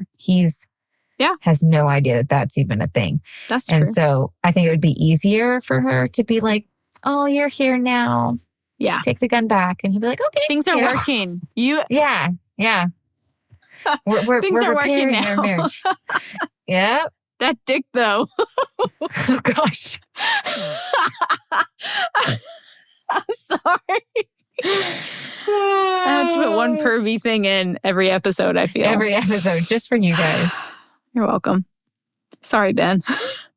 Has no idea that that's even a thing. That's true. And so I think it would be easier for her to be like, oh, you're here now. Yeah. Take the gun back. And he'd be like, okay. Things are working. Yeah. We're Things are working now. Our marriage. Yeah. That dick though. Oh gosh. I'm sorry. I have to put one pervy thing in every episode, I feel. Every episode, just for you guys. You're welcome. Sorry, Ben.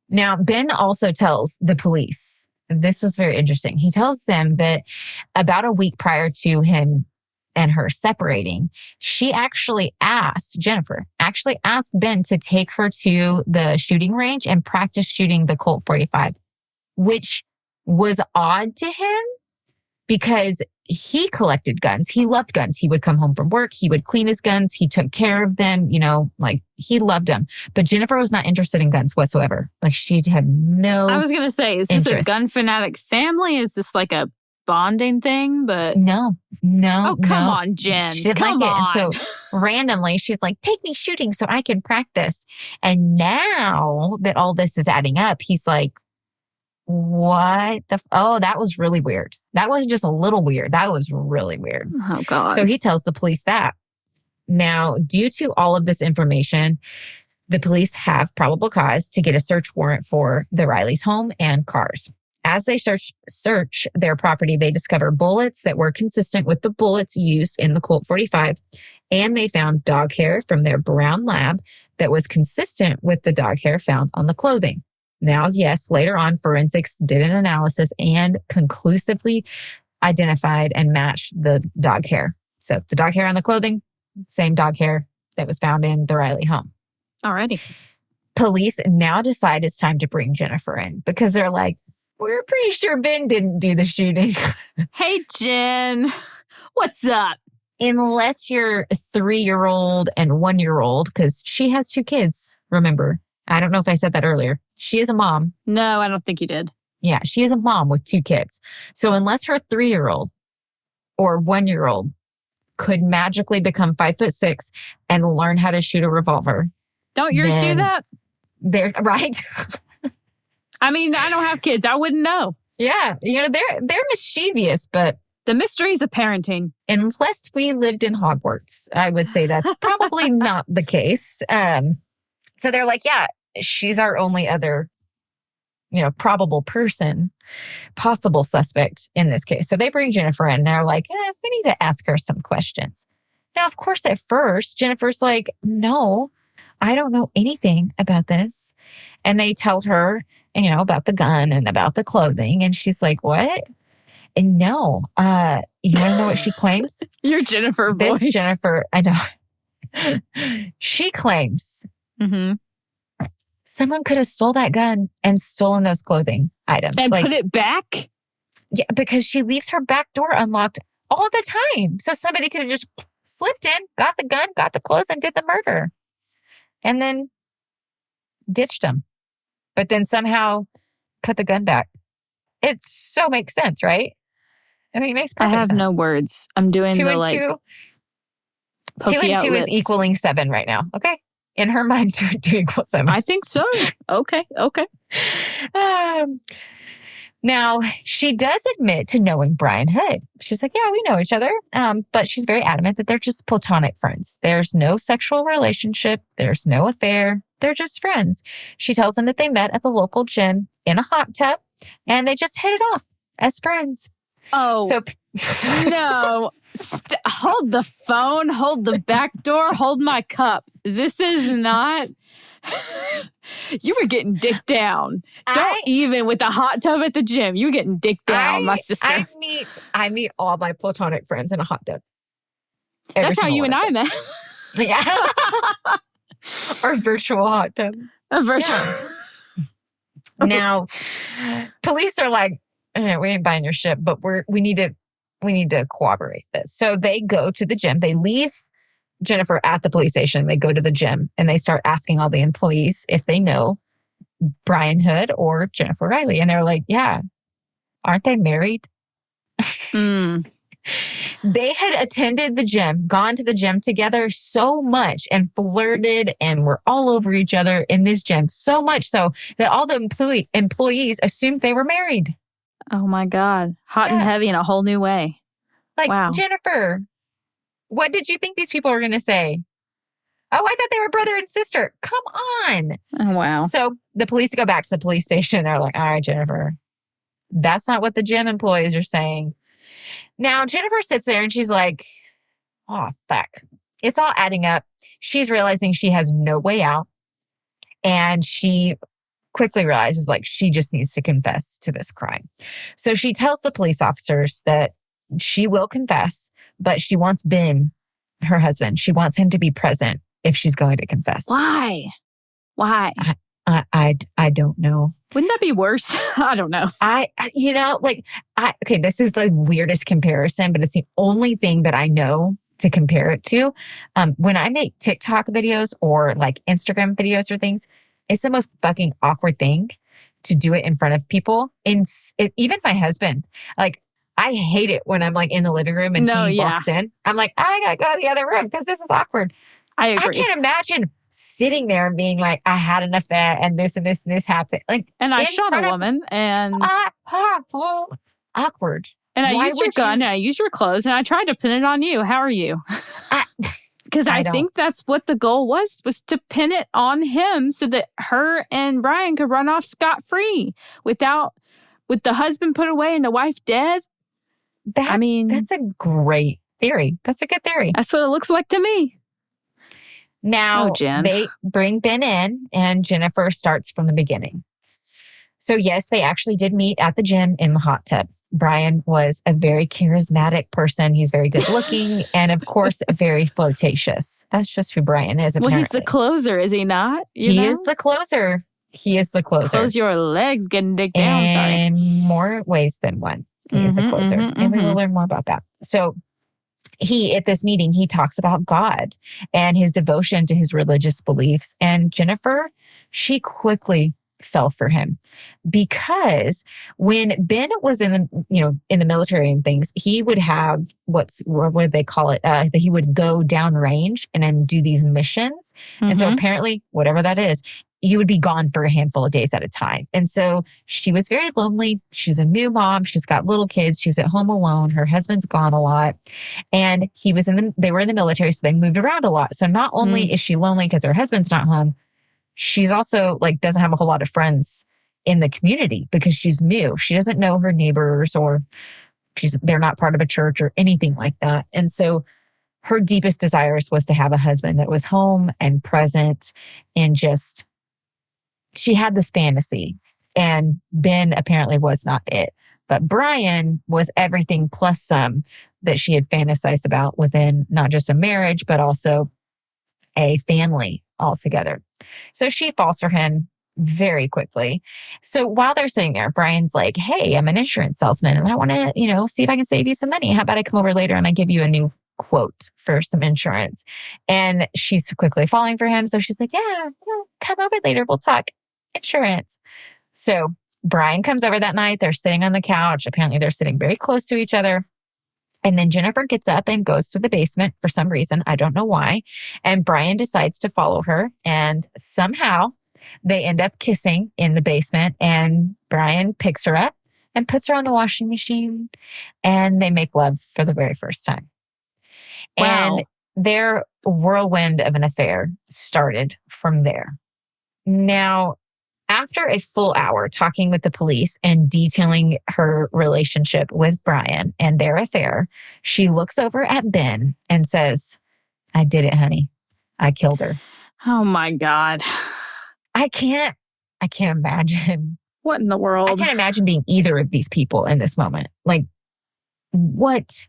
Now, Ben also tells the police, this was very interesting. He tells them that about a week prior to him and her separating, Jennifer actually asked Ben to take her to the shooting range and practice shooting the Colt 45, which was odd to him because he collected guns. He loved guns. He would come home from work. He would clean his guns. He took care of them, like he loved them. But Jennifer was not interested in guns whatsoever. Like she had no I was going to say, is this interest. a gun fanatic family? Is this like a bonding thing? But No. Oh, come on, Jen. She didn't like it. And so randomly she's like, take me shooting so I can practice. And now that all this is adding up, he's like, what that was really weird. That wasn't just a little weird. That was really weird. Oh, God. So he tells the police that. Now, due to all of this information, the police have probable cause to get a search warrant for the Riley's home and cars. As they search their property, they discover bullets that were consistent with the bullets used in the Colt 45, and they found dog hair from their brown lab that was consistent with the dog hair found on the clothing. Now, yes, later on, forensics did an analysis and conclusively identified and matched the dog hair. So the dog hair on the clothing, same dog hair that was found in the Riley home. Alrighty. Police now decide it's time to bring Jennifer in because they're like, we're pretty sure Ben didn't do the shooting. Hey, Jen. What's up? Unless you're a 3-year-old and 1-year-old, because she has 2 kids, remember. I don't know if I said that earlier. She is a mom. No, I don't think you did. Yeah, she is a mom with 2 kids. So unless her 3-year-old or 1-year-old could magically become 5'6" and learn how to shoot a revolver. Don't yours do that? They're right. I mean, I don't have kids. I wouldn't know. Yeah, they're mischievous, but the mysteries of parenting. Unless we lived in Hogwarts, I would say that's probably not the case. So they're like, yeah, she's our only other, probable person, possible suspect in this case. So they bring Jennifer in. They're like, we need to ask her some questions. Now, of course, at first, Jennifer's like, no, I don't know anything about this. And they tell her, about the gun and about the clothing. And she's like, what? And no, you want to know what she claims? Your Jennifer voice. This Jennifer, I know. She claims someone could have stole that gun and stolen those clothing items. And put it back? Yeah, because she leaves her back door unlocked all the time. So somebody could have just slipped in, got the gun, got the clothes, and did the murder. And then ditched them. But then somehow put the gun back. It so makes sense, right? I mean, it makes perfect sense. I have no words. I'm doing two the and like... two. 2 and 2 is equaling 7 right now. Okay. In her mind, 2 and 2 equals 7. I think so. Okay. Now, she does admit to knowing Brian Hood. She's like, yeah, we know each other. But she's very adamant that they're just platonic friends. There's no sexual relationship. There's no affair. They're just friends. She tells them that they met at the local gym in a hot tub and they just hit it off as friends. Oh, so no. Hold the phone, hold the back door, hold my cup. This is not... You were getting dick down. Don't even with the hot tub at the gym. You were getting dick down, my sister. I meet all my platonic friends in a hot tub. That's how you and I met. Yeah. Our virtual hot tub. A virtual. Yeah. Now, police are like, we ain't buying your shit, but we need to corroborate this. So they go to the gym. They leave Jennifer at the police station. They go to the gym and they start asking all the employees if they know Brian Hood or Jennifer Riley. And they're like, yeah, aren't they married? They had attended the gym, gone to the gym together so much and flirted and were all over each other in this gym. So much so that all the employees assumed they were married. Oh my God. Hot and heavy in a whole new way. Like, wow. Jennifer, what did you think these people were going to say? Oh, I thought they were brother and sister. Come on. Oh, wow. So the police go back to the police station. They're like, all right, Jennifer, that's not what the gym employees are saying. Now, Jennifer sits there and she's like, oh, fuck. It's all adding up. She's realizing she has no way out. And she quickly realizes like she just needs to confess to this crime. So she tells the police officers that she will confess, but she wants Ben, her husband, she wants him to be present if she's going to confess. Why? I don't know. Wouldn't that be worse? I don't know. Okay, this is the weirdest comparison, but it's the only thing that I know to compare it to. When I make TikTok videos or like Instagram videos or things, it's the most fucking awkward thing to do it in front of people. Even my husband, like, I hate it when I'm like in the living room and he walks in. I'm like, I gotta go to the other room because this is awkward. I agree. I can't imagine sitting there and being like, I had an affair and this and this and this happened. Like, and I shot a woman and awkward. And I used your gun and I used your clothes and I tried to pin it on you. How are you? Because I think that's what the goal was to pin it on him so that her and Brian could run off scot-free with the husband put away and the wife dead. That's a great theory. That's a good theory. That's what it looks like to me. Now, they bring Ben in and Jennifer starts from the beginning. So yes, they actually did meet at the gym in the hot tub. Brian was a very charismatic person. He's very good looking and of course, very flirtatious. That's just who Brian is, apparently. Well, he's the closer, is he not? He is the closer. Close your legs, getting dick down. In more ways than one. He is the closer. And we will learn more about that. So at this meeting, he talks about God and his devotion to his religious beliefs. And Jennifer, she quickly fell for him because when Ben was in the military and things, he would have what do they call it? That he would go downrange and then do these missions. And so apparently, whatever that is, you would be gone for a handful of days at a time. And so she was very lonely. She's a new mom. She's got little kids. She's at home alone. Her husband's gone a lot. And they were in the military, so they moved around a lot. So not only is she lonely because her husband's not home, she's also like doesn't have a whole lot of friends in the community because she's new. She doesn't know her neighbors, or they're not part of a church or anything like that. And so her deepest desires was to have a husband that was home and present, and just, she had this fantasy, and Ben apparently was not it. But Brian was everything plus some that she had fantasized about within not just a marriage, but also a family altogether. So she falls for him very quickly. So while they're sitting there, Brian's like, hey, I'm an insurance salesman and I want to, see if I can save you some money. How about I come over later and I give you a new quote for some insurance? And she's quickly falling for him. So she's like, yeah, come over later. We'll talk insurance. So Brian comes over that night. They're sitting on the couch. Apparently they're sitting very close to each other. And then Jennifer gets up and goes to the basement for some reason. I don't know why. And Brian decides to follow her. And somehow they end up kissing in the basement. And Brian picks her up and puts her on the washing machine. And they make love for the very first time. Wow. And their whirlwind of an affair started from there. Now, after a full hour talking with the police and detailing her relationship with Brian and their affair, she looks over at Ben and says, I did it, honey. I killed her. Oh my God. I can't imagine. What in the world? I can't imagine being either of these people in this moment. Like, what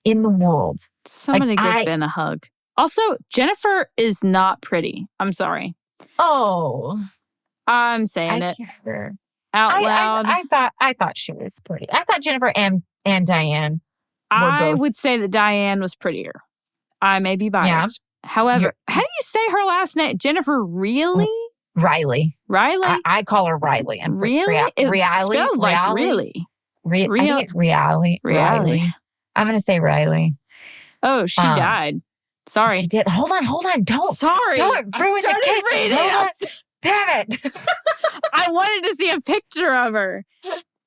in the world? Somebody give Ben a hug. Also, Jennifer is not pretty. I'm sorry. Oh, I'm saying it out loud. I thought she was pretty. I thought Jennifer and Dianne were both. I would say that Dianne was prettier. I may be biased. Yeah. However, how do you say her last name? Jennifer Riley? Riley. I call her Riley. Really? Riley? Like really? I think it's Riley. I'm going to say Riley. Oh, she died. Sorry. She did. Hold on. Don't ruin the case. Damn it. I wanted to see a picture of her.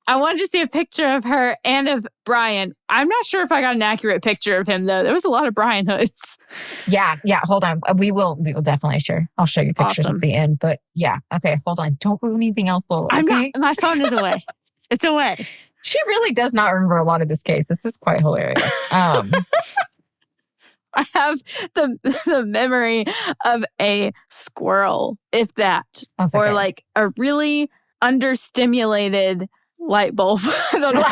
I wanted to see a picture of her and of Brian. I'm not sure if I got an accurate picture of him, though. There was a lot of Brian Hoods. Yeah. Hold on. We will definitely share. I'll show you pictures at the end. But yeah. Okay. Hold on. Don't ruin anything else, Lola. I'm not. My phone is away. It's away. She really does not remember a lot of this case. This is quite hilarious. I have the memory of a squirrel, if that, or like a really understimulated light bulb. I don't know.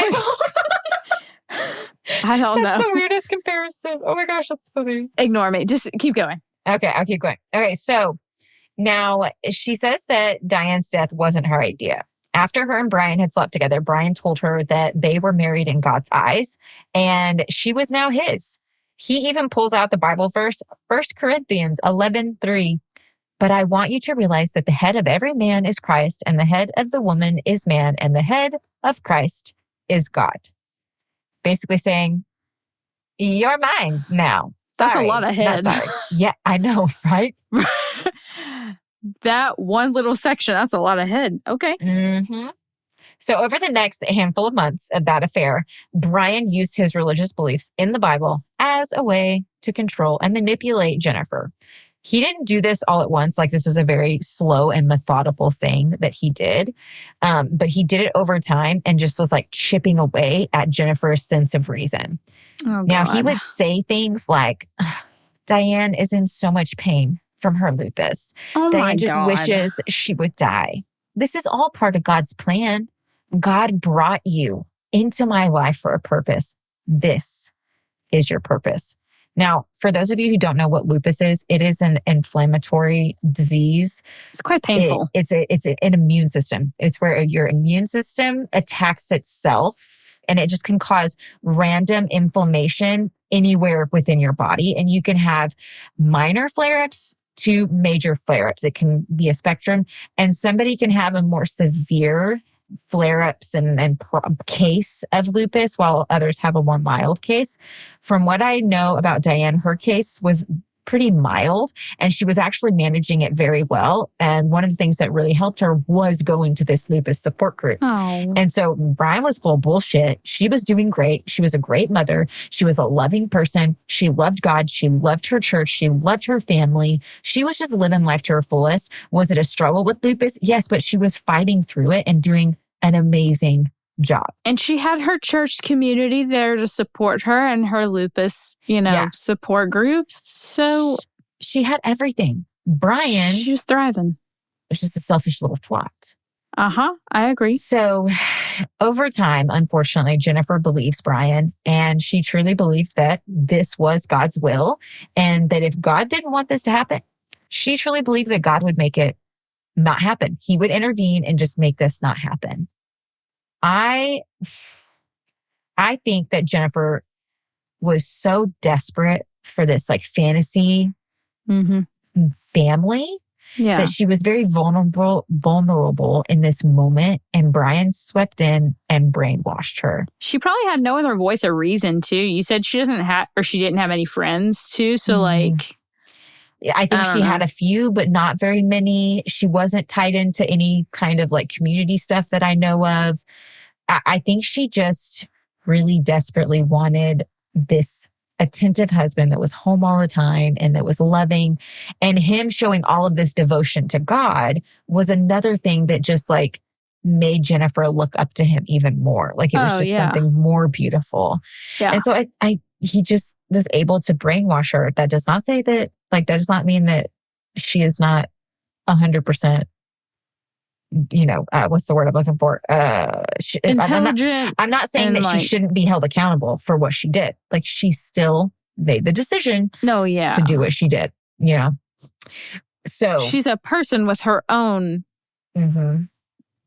I don't know. That's the weirdest comparison. Oh my gosh, that's funny. Ignore me. Just keep going. Okay, I'll keep going. Okay, so now she says that Diane's death wasn't her idea. After her and Brian had slept together, Brian told her that they were married in God's eyes, and she was now his. He even pulls out the Bible verse, 1 Corinthians 11:3. But I want you to realize that the head of every man is Christ, and the head of the woman is man, and the head of Christ is God. Basically saying, you're mine now. Sorry. That's a lot of head. Yeah, I know, right? That one little section, that's a lot of head. Okay. Mm-hmm. So over the next handful of months of that affair, Brian used his religious beliefs in the Bible as a way to control and manipulate Jennifer. He didn't do this all at once. Like, this was a very slow and methodical thing that he did. But he did it over time and just was like chipping away at Jennifer's sense of reason. Oh, now, he would say things like, Dianne is in so much pain from her lupus. Dianne just wishes she would die. This is all part of God's plan. God brought you into my life for a purpose. This is your purpose. Now, for those of you who don't know what lupus is, it is an inflammatory disease. It's quite painful. It's an immune system. It's where your immune system attacks itself, and it just can cause random inflammation anywhere within your body. And you can have minor flare-ups to major flare-ups. It can be a spectrum, and somebody can have a more severe flare-ups and case of lupus, while others have a more mild case. From what I know about Dianne, her case was pretty mild, and she was actually managing it very well. And one of the things that really helped her was going to this lupus support group. Oh. And so Brian was full bullshit. She was doing great. She was a great mother. She was a loving person. She loved God. She loved her church. She loved her family. She was just living life to her fullest. Was it a struggle with lupus? Yes, but she was fighting through it and doing an amazing job. And she had her church community there to support her and her lupus, support group. So she had everything. Brian, she was thriving. Was just a selfish little twat. I agree. So over time, unfortunately, Jennifer believes Brian, and she truly believed that this was God's will, and that if God didn't want this to happen, she truly believed that God would make it not happen. He would intervene and just make this not happen. I think that Jennifer was so desperate for this like fantasy family that she was very vulnerable in this moment, and Brian swept in and brainwashed her. She probably had no other voice or reason too. You said she didn't have any friends too. So like, I think she had a few, but not very many. She wasn't tied into any kind of like community stuff that I know of. I think she just really desperately wanted this attentive husband that was home all the time and that was loving. And him showing all of this devotion to God was another thing that just like made Jennifer look up to him even more. Like it was just something more beautiful. Yeah. And so he just was able to brainwash her. That does not say that, like, that does not mean that she is not 100%, what's the word I'm looking for? Intelligent. I'm not saying that she shouldn't be held accountable for what she did. Like, she still made the decision to do what she did, So she's a person with her own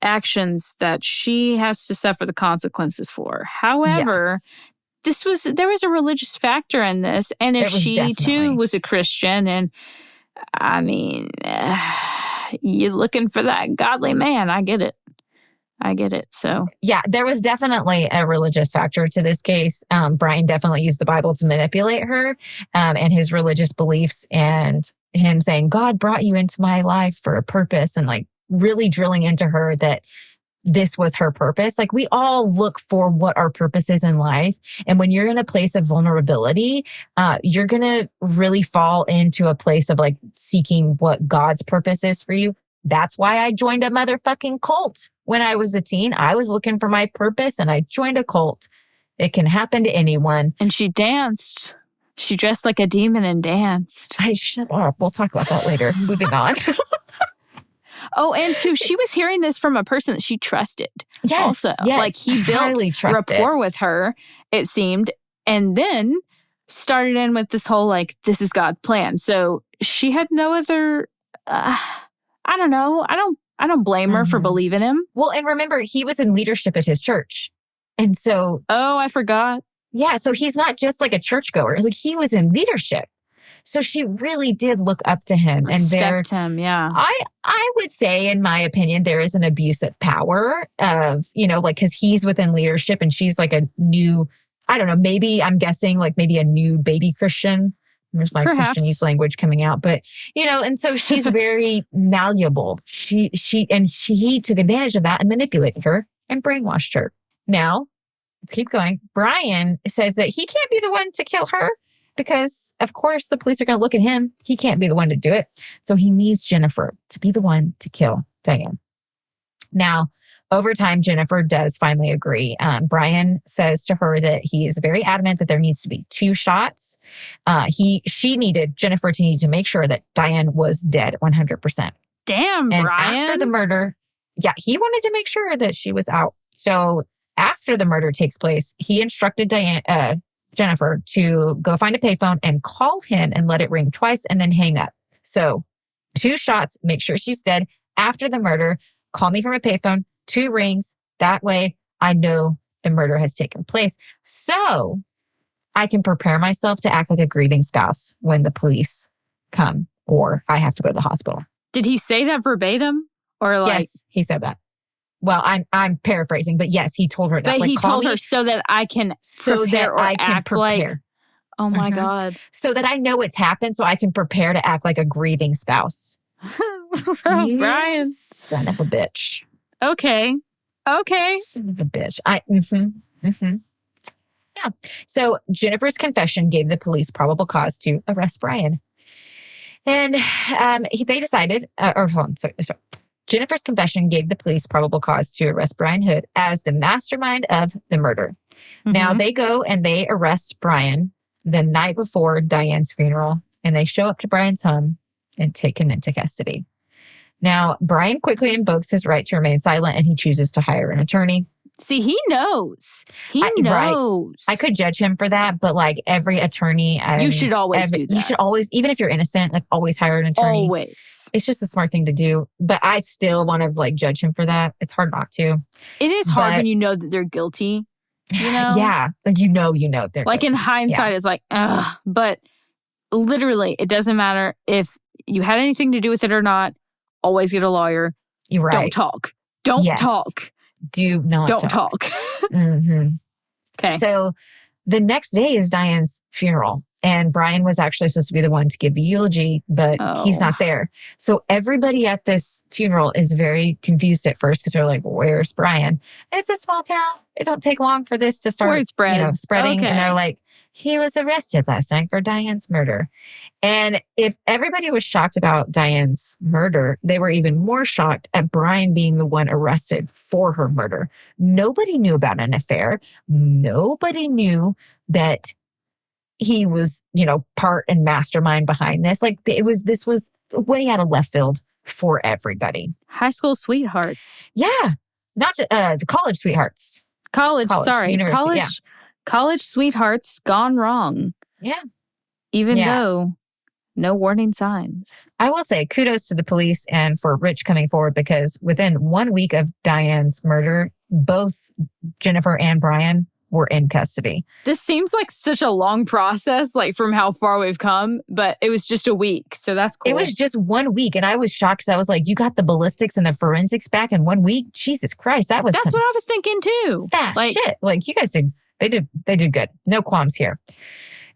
actions that she has to suffer the consequences for. However, there was a religious factor in this. And if she too was a Christian, and I mean, you're looking for that godly man. I get it. So yeah, there was definitely a religious factor to this case. Brian definitely used the Bible to manipulate her, and his religious beliefs, and him saying, God brought you into my life for a purpose, and like really drilling into her that this was her purpose. Like, we all look for what our purpose is in life. And when you're in a place of vulnerability, you're going to really fall into a place of like seeking what God's purpose is for you. That's why I joined a motherfucking cult when I was a teen. I was looking for my purpose and I joined a cult. It can happen to anyone. And she danced. She dressed like a demon and danced. Shut up. We'll talk about that later. Moving on. Oh, and too, she was hearing this from a person that she trusted. Yes, also. Like, he built rapport with her, it seemed, and then started in with this whole, like, this is God's plan. So she had no other, I don't know. I don't blame her for believing him. Well, and remember, he was in leadership at his church. And so... Oh, I forgot. Yeah, so he's not just like a churchgoer. Like, he was in leadership. So she really did look up to him. Respect him, yeah. I would say, in my opinion, there is an abuse of power of, like, because he's within leadership and she's like a new, I don't know, maybe I'm guessing like maybe a new baby Christian. There's my Christianese language coming out. But, and so she's very malleable. He took advantage of that and manipulated her and brainwashed her. Now, let's keep going. Brian says that he can't be the one to kill her, because, of course, the police are going to look at him. He can't be the one to do it. So he needs Jennifer to be the one to kill Dianne. Now, over time, Jennifer does finally agree. Brian says to her that he is very adamant that there needs to be 2 shots. She needed Jennifer to need to make sure that Dianne was dead 100%. Damn, and Brian. After the murder, he wanted to make sure that she was out. So after the murder takes place, he instructed Jennifer to go find a payphone and call him and let it ring twice and then hang up. So 2 shots, make sure she's dead. After the murder, call me from a payphone, 2 rings. That way I know the murder has taken place. So I can prepare myself to act like a grieving spouse when the police come or I have to go to the hospital. Did he say that verbatim? Or like... Yes, he said that. Well, I'm paraphrasing, but yes, he told her that. But like, he told her so that I can prepare or act prepare. like... Oh my God. So that I know it's happened so I can prepare to act like a grieving spouse. You Brian. son of a bitch. Okay. Son of a bitch. Yeah. So Jennifer's confession gave the police probable cause to arrest Brian. And they decided, Jennifer's confession gave the police probable cause to arrest Brian Hood as the mastermind of the murder. Now they go and they arrest Brian the night before Dianne's funeral, and they show up to Brian's home and take him into custody. Now, Brian quickly invokes his right to remain silent, and he chooses to hire an attorney. See, he knows. He knows. Right. I could judge him for that, but like every attorney, you should always do that. You should always, even if you're innocent, like always hire an attorney. Always. It's just a smart thing to do. But I still want to like judge him for that. It's hard not to. It is hard when you know that they're guilty. You know? Yeah. Like you know they're like guilty. In hindsight, it's like, ugh. But literally, it doesn't matter if you had anything to do with it or not. Always get a lawyer. You're right. Don't talk. Don't talk. Do not Don't talk. Okay. So the next day is Dianne's funeral. And Brian was actually supposed to be the one to give the eulogy, but he's not there. So everybody at this funeral is very confused at first because they're like, where's Brian? It's a small town. It don't take long for this to start spreading. Okay. And they're like, he was arrested last night for Dianne's murder. And if everybody was shocked about Dianne's murder, they were even more shocked at Brian being the one arrested for her murder. Nobody knew about an affair. Nobody knew that he was, part and mastermind behind this. Like this was way out of left field for everybody. High school sweethearts. Yeah. Not the college sweethearts. College, university, college sweethearts gone wrong. Yeah. Even though no warning signs. I will say kudos to the police and for Rich coming forward because within 1 week of Dianne's murder, both Jennifer and Brian were in custody. This seems like such a long process, like from how far we've come, but it was just a week. So that's cool. It was just 1 week. And I was shocked because I was like, you got the ballistics and the forensics back in 1 week? Jesus Christ. That's what I was thinking too. Fast shit. Like you guys they did good. No qualms here.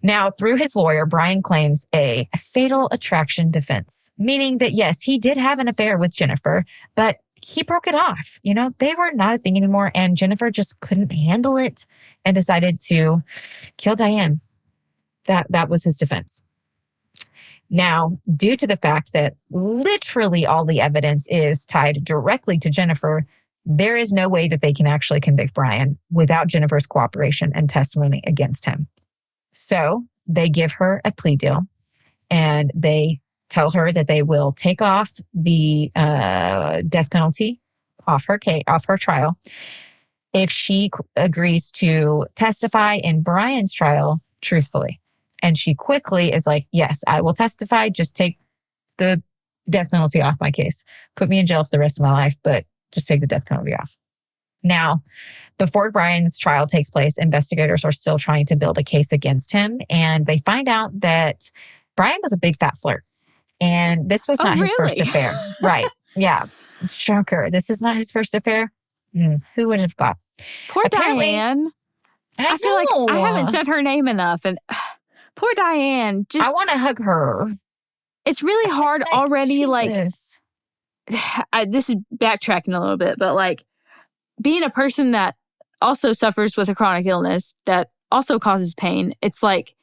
Now, through his lawyer, Brian claims a fatal attraction defense, meaning that yes, he did have an affair with Jennifer, but he broke it off. They were not a thing anymore. And Jennifer just couldn't handle it and decided to kill Dianne. That was his defense. Now, due to the fact that literally all the evidence is tied directly to Jennifer, there is no way that they can actually convict Brian without Jennifer's cooperation and testimony against him. So they give her a plea deal and they tell her that they will take off the death penalty off her trial if she agrees to testify in Brian's trial truthfully. And she quickly is like, yes, I will testify. Just take the death penalty off my case. Put me in jail for the rest of my life, but just take the death penalty off. Now, before Brian's trial takes place, investigators are still trying to build a case against him. And they find out that Brian was a big fat flirt. And this was not his first affair. Right. Yeah. Shocker. This is not his first affair. Who would have thought? Poor Dianne. I feel like I haven't said her name enough. And poor Dianne. I want to hug her. It's really hard already. Jesus. This is backtracking a little bit, but like being a person that also suffers with a chronic illness that also causes pain. It's like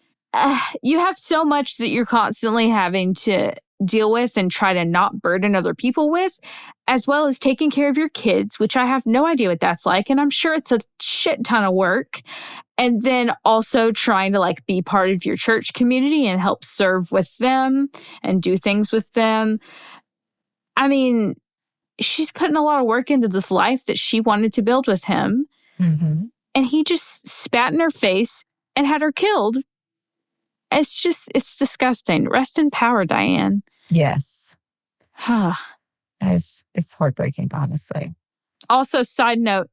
you have so much that you're constantly having to deal with and try to not burden other people with, as well as taking care of your kids, which I have no idea what that's like. And I'm sure it's a shit ton of work. And then also trying to like be part of your church community and help serve with them and do things with them. I mean, she's putting a lot of work into this life that she wanted to build with him. Mm-hmm. And he just spat in her face and had her killed. It's disgusting. Rest in power, Dianne. Yes. It's heartbreaking, honestly. Also, side note,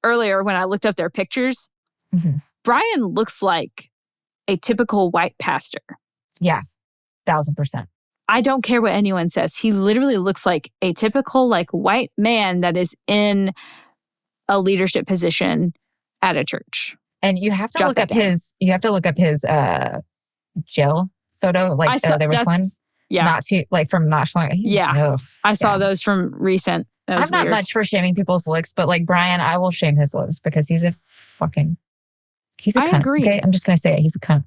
earlier when I looked up their pictures, Brian looks like a typical white pastor. Yeah, 1,000%. I don't care what anyone says. He literally looks like a typical like white man that is in a leadership position at a church. And you have to Jot look up that down. his jail photo. Like there was one not from not long. I saw those from recent. I'm not much for shaming people's looks, but like Brian, I will shame his looks because he's a cunt. I agree. Okay, I'm just gonna say it. He's a cunt.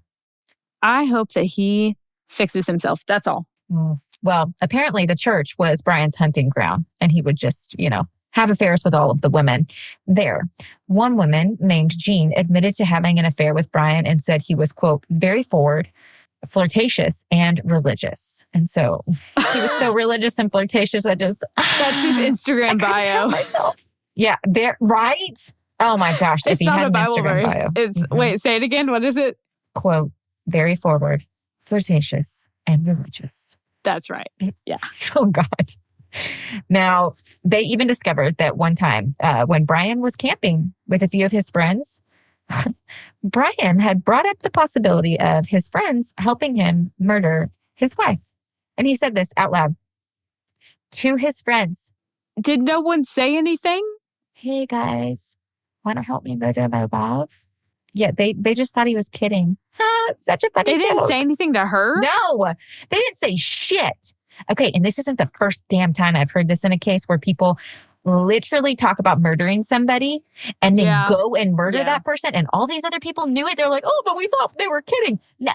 I hope that he fixes himself. That's all. Well, apparently the church was Brian's hunting ground, and he would just, have affairs with all of the women there. One woman named Jean admitted to having an affair with Brian and said he was, quote, very forward, flirtatious, and religious. And so he was so religious and flirtatious that just... That's his Instagram bio. Yeah, right? Oh my gosh. It's not a Bible verse. Bio. It's wait, say it again. What is it? Quote, very forward, flirtatious, and religious. That's right. Yeah. Oh God. Now, they even discovered that one time when Brian was camping with a few of his friends, Brian had brought up the possibility of his friends helping him murder his wife. And he said this out loud to his friends. Did no one say anything? Hey guys, want to help me murder my wife? Yeah, they just thought he was kidding. Such a funny joke. They didn't say anything to her? No, they didn't say shit. Okay, and this isn't the first damn time I've heard this in a case where people literally talk about murdering somebody and then go and murder that person, and all these other people knew it. They're like, oh, but we thought they were kidding. No,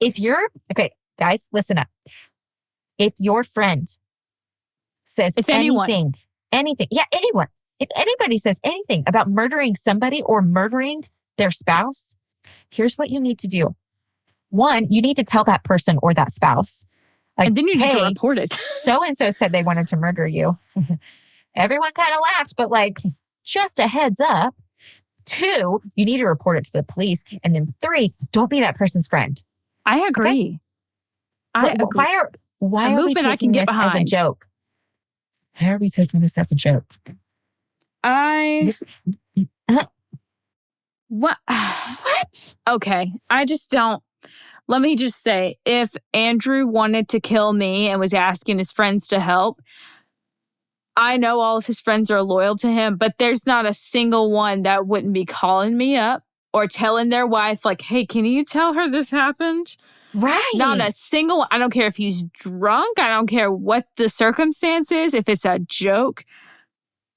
okay, guys, listen up. If your friend says anything, anyone, if anybody says anything about murdering somebody or murdering their spouse, here's what you need to do. One, you need to tell that person or that spouse. Like, and then you need to report it. So-and-so said they wanted to murder you. Everyone kind of laughed, but like, just a heads up. 2, you need to report it to the police. And then 3, don't be that person's friend. I agree. Okay? Why are we taking this as a joke? How are we taking this as a joke? What? What? Okay. I just don't. Let me just say, if Andrew wanted to kill me and was asking his friends to help, I know all of his friends are loyal to him, but there's not a single one that wouldn't be calling me up or telling their wife, like, hey, can you tell her this happened? Right. Not a single one. I don't care if he's drunk. I don't care what the circumstance is. If it's a joke.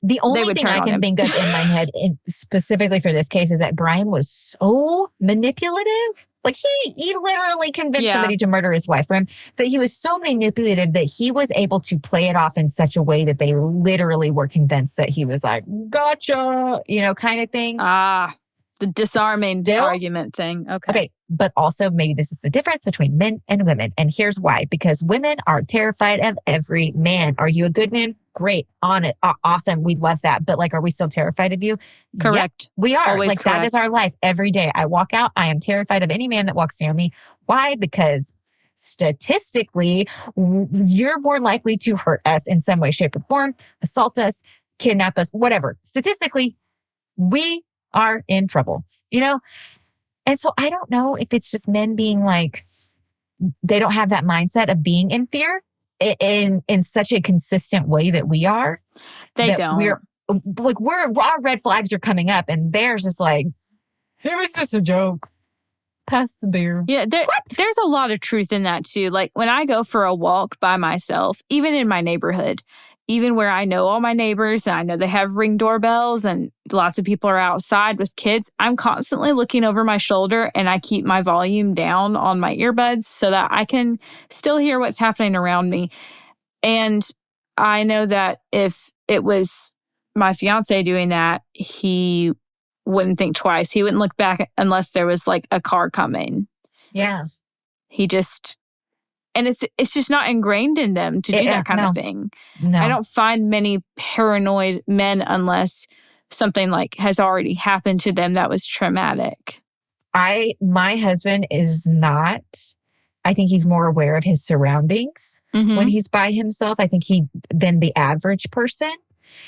The only thing I can think of in my head, specifically for this case, is that Brian was so manipulative. Like he literally convinced somebody to murder his wife for him, that he was so manipulative that he was able to play it off in such a way that they literally were convinced that he was like, gotcha, kind of thing. The disarming argument thing. Okay. But also maybe this is the difference between men and women. And here's why. Because women are terrified of every man. Are you a good man? Great. On it. Awesome. We love that. But like, are we still terrified of you? Correct. Yep, we are. Always like, correct. That is our life every day. I walk out. I am terrified of any man that walks near me. Why? Because statistically, you're more likely to hurt us in some way, shape, or form, assault us, kidnap us, whatever. Statistically, we are in trouble, And so I don't know if it's just men being like, they don't have that mindset of being in fear in such a consistent way that we are. They don't. Our red flags are coming up, and theirs is like, it was just a joke. Pass the beer. Yeah, there's a lot of truth in that too. Like when I go for a walk by myself, even in my neighborhood, even where I know all my neighbors and I know they have Ring doorbells and lots of people are outside with kids, I'm constantly looking over my shoulder and I keep my volume down on my earbuds so that I can still hear what's happening around me. And I know that if it was my fiance doing that, he wouldn't think twice. He wouldn't look back unless there was like a car coming. Yeah. And it's just not ingrained in them to do that kind of thing. No. I don't find many paranoid men unless something like has already happened to them that was traumatic. My husband is not. I think he's more aware of his surroundings when he's by himself. I think than the average person.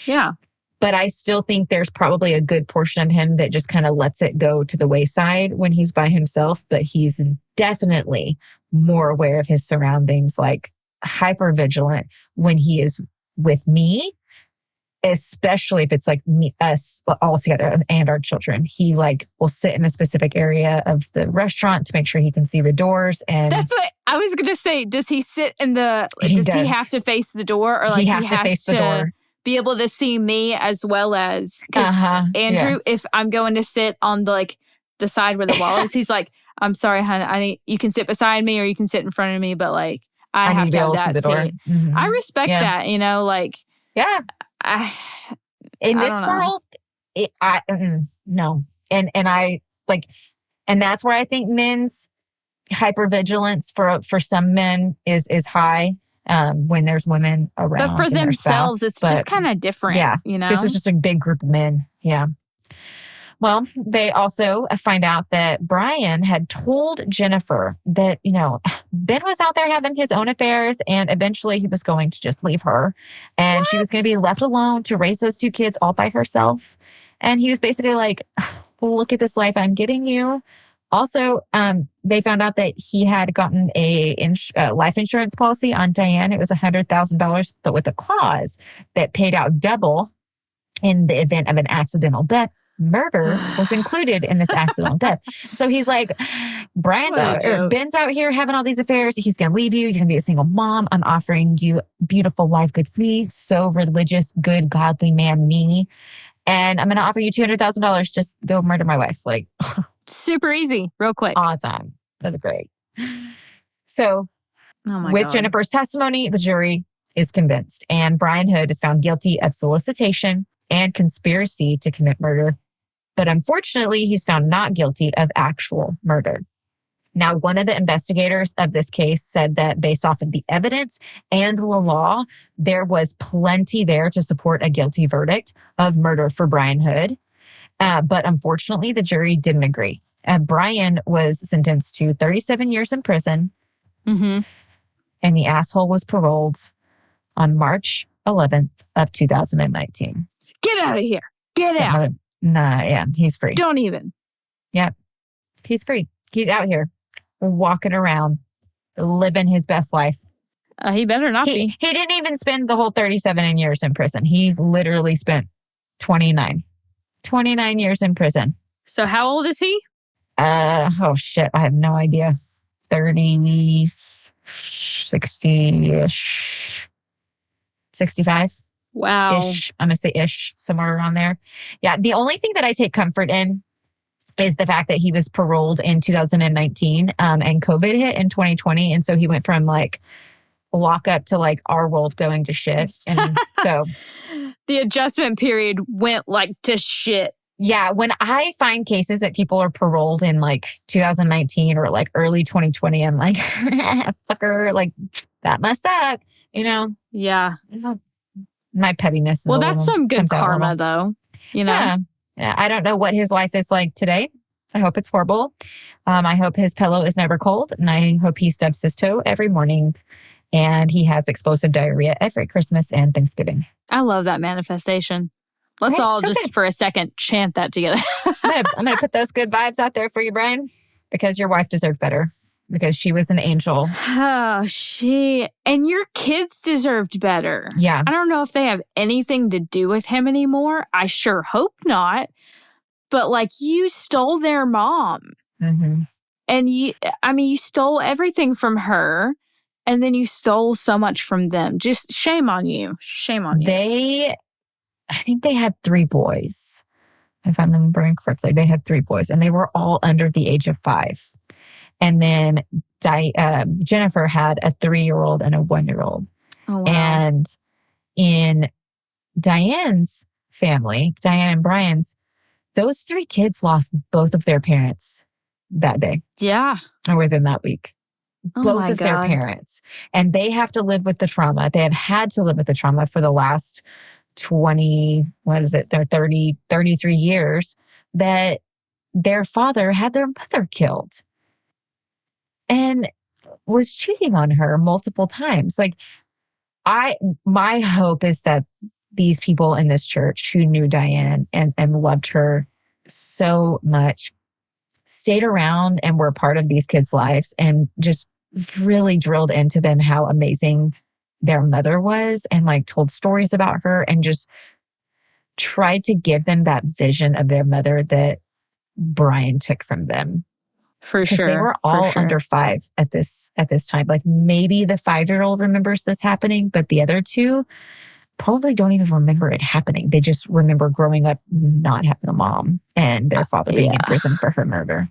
Yeah. But I still think there's probably a good portion of him that just kind of lets it go to the wayside when he's by himself. But he's definitely more aware of his surroundings, like hyper vigilant when he is with me. especially if it's like us all together and our children. He like will sit in a specific area of the restaurant to make sure he can see the doors. And that's what I was going to say. Does he sit in the, He does he does. have to face the door, or like he has to face the door? be able to see me as well as, because Andrew, yes. if I'm going to sit on the side where the wall is, he's like, I'm sorry, hon, you can sit beside me or you can sit in front of me, but like, I have need to be have able to see that the door. seat. Mhm. I respect Yeah. that, you know, like, Yeah. In I this don't know. world, no. And I like, and that's where I think men's hypervigilance for some men is high when there's women around. but for and their themselves, spouse. it's just kind of different, yeah, you know? This was just a big group of men. Yeah. Well, they also find out that Brian had told Jennifer that, Ben was out there having his own affairs and eventually he was going to just leave her. And she was going to be left alone to raise those two kids all by herself. And he was basically like, well, look at this life I'm giving you. Also, they found out that he had gotten a life insurance policy on Dianne. It was $100,000, but with a clause that paid out double in the event of an accidental death. Murder was included in this accidental death. So he's like, Ben's out here having all these affairs. He's going to leave you. You're going to be a single mom. I'm offering you beautiful life with me. So religious, good, godly man, me. And I'm going to offer you $200,000. Just go murder my wife. Like, super easy, real quick. awesome. That's great. So with God. Jennifer's testimony, the jury is convinced. And Brian Hood is found guilty of solicitation and conspiracy to commit murder. But unfortunately, he's found not guilty of actual murder. Now, one of the investigators of this case said that based off of the evidence and the law, there was plenty there to support a guilty verdict of murder for Brian Hood. But unfortunately, the jury didn't agree. Brian was sentenced to 37 years in prison. Mm-hmm. And the asshole was paroled on March 11th of 2019. Get out of here. Get out. Yeah, he's free. Don't even. Yep. He's free. He's out here walking around, living his best life. He better not be. He didn't even spend the whole 37 years in prison. He literally spent 29 years in prison. So how old is he? Oh shit, I have no idea. 30, 60-ish, 65. Wow. Ish. I'm going to say ish, somewhere around there. Yeah. The only thing that I take comfort in is the fact that he was paroled in 2019 and COVID hit in 2020. And so he went from like lock up to like our world going to shit. And so the adjustment period went like to shit. yeah, when I find cases that people are paroled in like 2019 or like early 2020, I'm like, fucker, like that must suck, Yeah. My pettiness. Well, that's some good karma, though. Yeah. I don't know what his life is like today. I hope it's horrible. I hope his pillow is never cold, and I hope he stubs his toe every morning, and he has explosive diarrhea every Christmas and Thanksgiving. I love that manifestation. Let's all just for a second chant that together. I'm gonna put those good vibes out there for you, Brian, because your wife deserved better. Because she was an angel. Oh, and your kids deserved better. Yeah. I don't know if they have anything to do with him anymore. I sure hope not. But like, you stole their mom. Mm-hmm. And you stole everything from her. And then you stole so much from them. Just shame on you. Shame on you. I think they had 3 boys. If I'm remembering correctly, they had 3 boys. And they were all under the age of 5. And then Jennifer had a 3-year-old and a 1-year-old. Oh, wow. And in Diane's family, Dianne and Brian's, those 3 kids lost both of their parents that day. Yeah. Or within that week. Oh Both of their parents. And they have to live with the trauma. They have had to live with the trauma for the last 33 years that their father had their mother killed. And was cheating on her multiple times. Like, my hope is that these people in this church who knew Dianne and loved her so much stayed around and were part of these kids' lives and just really drilled into them how amazing their mother was and like told stories about her and just tried to give them that vision of their mother that Brian took from them. For sure. They were all under 5 at this time. Like maybe the 5-year-old remembers this happening, but the other 2 probably don't even remember it happening. They just remember growing up not having a mom and their father being in prison for her murder.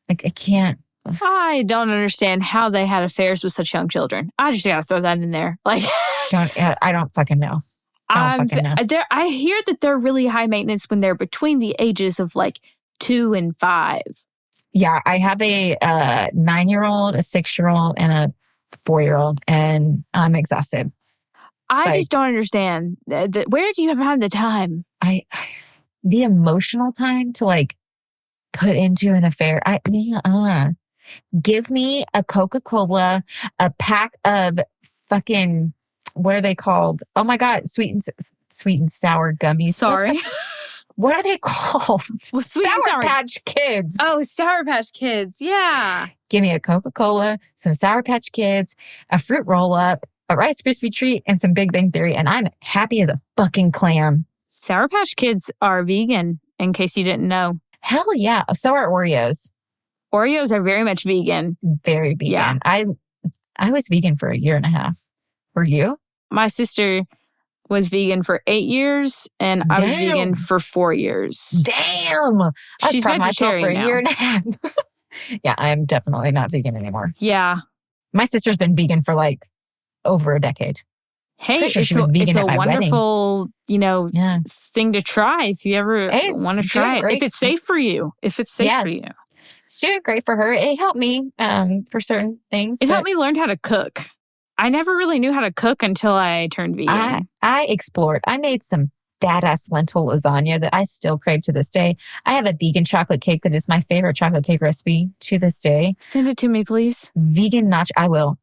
Like I can't. I don't understand how they had affairs with such young children. I just gotta throw that in there. Like, I don't fucking know. I hear that they're really high maintenance when they're between the ages of like 2 and 5. Yeah, I have a 9-year-old, a 6-year-old, and a 4-year-old, and I'm exhausted. I just don't understand. Where do you have the time? The emotional time to like put into an affair. Give me a Coca-Cola, a pack of fucking, what are they called? Oh my God, sweet and sour gummies. Sorry. What are they called? Well, Sour Patch Kids. Oh, Sour Patch Kids. Yeah. Give me a Coca-Cola, some Sour Patch Kids, a fruit roll-up, a Rice Krispie treat, and some Big Bang Theory, and I'm happy as a fucking clam. Sour Patch Kids are vegan, in case you didn't know. Hell yeah. So are Oreos. Oreos are very much vegan. Very vegan. Yeah. I was vegan for 1.5 years. Were you? My sister was vegan for 8 years, and I was vegan for 4 years. Damn. She's vegetarian for 1.5 years. Yeah, I am definitely not vegan anymore. Yeah. My sister's been vegan for like over a decade. Hey, sure she was vegan it's a wonderful, wedding. thing to try if you ever want to try it. If it's safe for you. If it's safe for you. It's doing great for her. It helped me for certain things. It helped me learn how to cook. I never really knew how to cook until I turned vegan. I explored. I made some badass lentil lasagna that I still crave to this day. I have a vegan chocolate cake that is my favorite chocolate cake recipe to this day. Send it to me, please. Vegan nacho.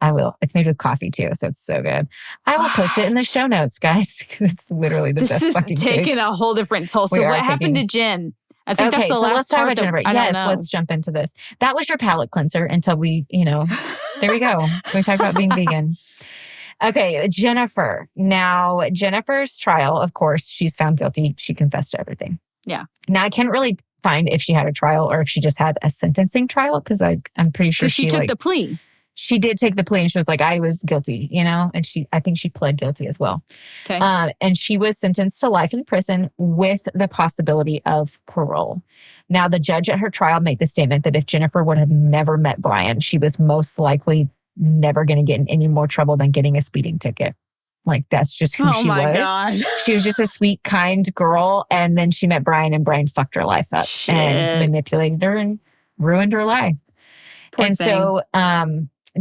I will. It's made with coffee too, so it's so good. I will post it in the show notes, guys. It's literally the best fucking cake. This is taking a whole different toll. So what happened to Jen? I think that's the last let's talk part about Jennifer. Yes, let's jump into this. That was your palate cleanser until we, there we go. We talked about being vegan. Okay, Jennifer. Now, Jennifer's trial, of course, she's found guilty. She confessed to everything. Yeah. Now, I can't really find if she had a trial or if she just had a sentencing trial because I'm pretty sure she took the plea. She did take the plea and she was like, I was guilty, and I think she pled guilty as well. Okay. And she was sentenced to life in prison with the possibility of parole. Now, the judge at her trial made the statement that if Jennifer would have never met Brian, she was most likely never going to get in any more trouble than getting a speeding ticket. Like, that's just who she was. God. She was just a sweet, kind girl. And then she met Brian and Brian fucked her life up and manipulated her and ruined her life. Poor thing. So,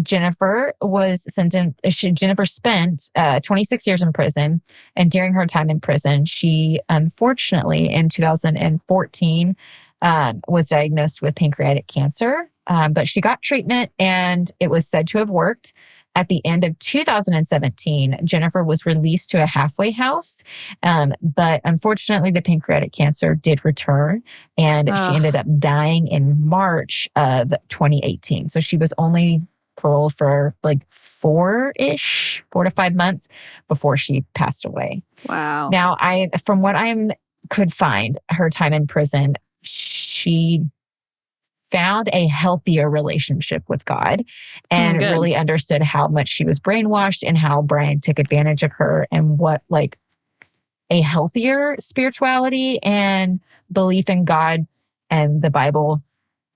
Jennifer was sentenced. Jennifer spent 26 years in prison. And during her time in prison, she unfortunately in 2014 was diagnosed with pancreatic cancer. But she got treatment and it was said to have worked. At the end of 2017, Jennifer was released to a halfway house. But unfortunately, the pancreatic cancer did return and she ended up dying in March of 2018. So she was only paroled for like 4 to 5 months before she passed away. Wow. Now, from what I could find, her time in prison, she found a healthier relationship with God and really understood how much she was brainwashed and how Brian took advantage of her and what like a healthier spirituality and belief in God and the Bible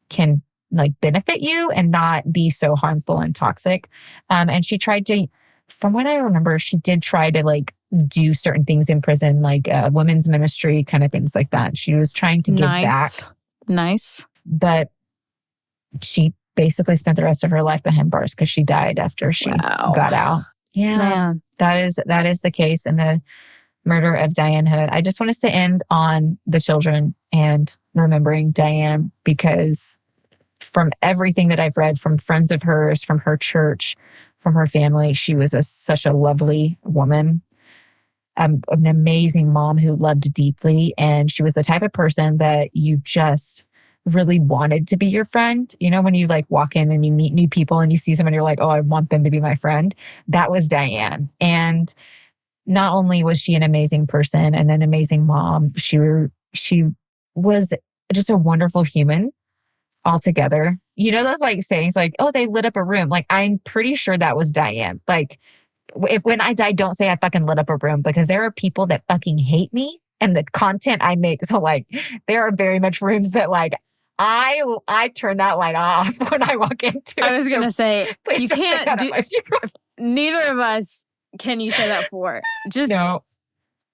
can like benefit you and not be so harmful and toxic. And she tried to, from what I remember, she did try to like do certain things in prison, like women's ministry, kind of things like that. She was trying to give back. Nice. But she basically spent the rest of her life behind bars because she died after she got out. Yeah, man. That is the case in the murder of Dianne Hood. I just want us to end on the children and remembering Dianne because from everything that I've read from friends of hers, from her church, from her family, she was such a lovely woman, an amazing mom who loved deeply. And she was the type of person that you just really wanted to be your friend. When you like walk in and you meet new people and you see someone, you're like, oh, I want them to be my friend. That was Dianne. And not only was she an amazing person and an amazing mom, she was just a wonderful human altogether. You know, those like sayings like, oh, they lit up a room. Like, I'm pretty sure that was Dianne. Like, when I die, don't say I fucking lit up a room, because there are people that fucking hate me and the content I make. So like, there are very much rooms that like, I turn that light off when I walk into it. I was going to say, you can't do, neither of us can you say that for. Just no.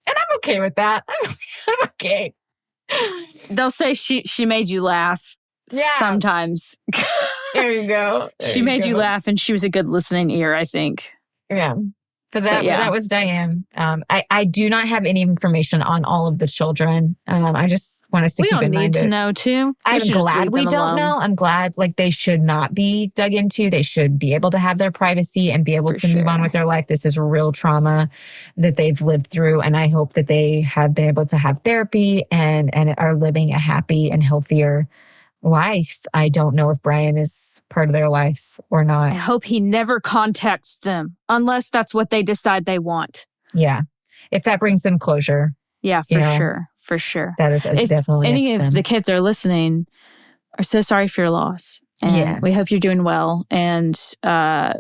And I'm okay with that. I'm okay. They'll say she made you laugh. Yeah. Sometimes. There you go. She made you laugh, and she was a good listening ear, I think. Yeah. But that was Dianne. I do not have any information on all of the children. I just want us to keep in mind. We don't need to know too. I'm glad we don't know. I'm glad like they should not be dug into. They should be able to have their privacy and be able to move on with their life. This is real trauma that they've lived through. And I hope that they have been able to have therapy and are living a happy and healthier life. I don't know if Brian is part of their life or not. I hope he never contacts them unless that's what they decide they want. Yeah. If that brings them closure. Yeah, sure. For sure. That is definitely any of the kids are listening, are so sorry for your loss. And we hope you're doing well. And Dianne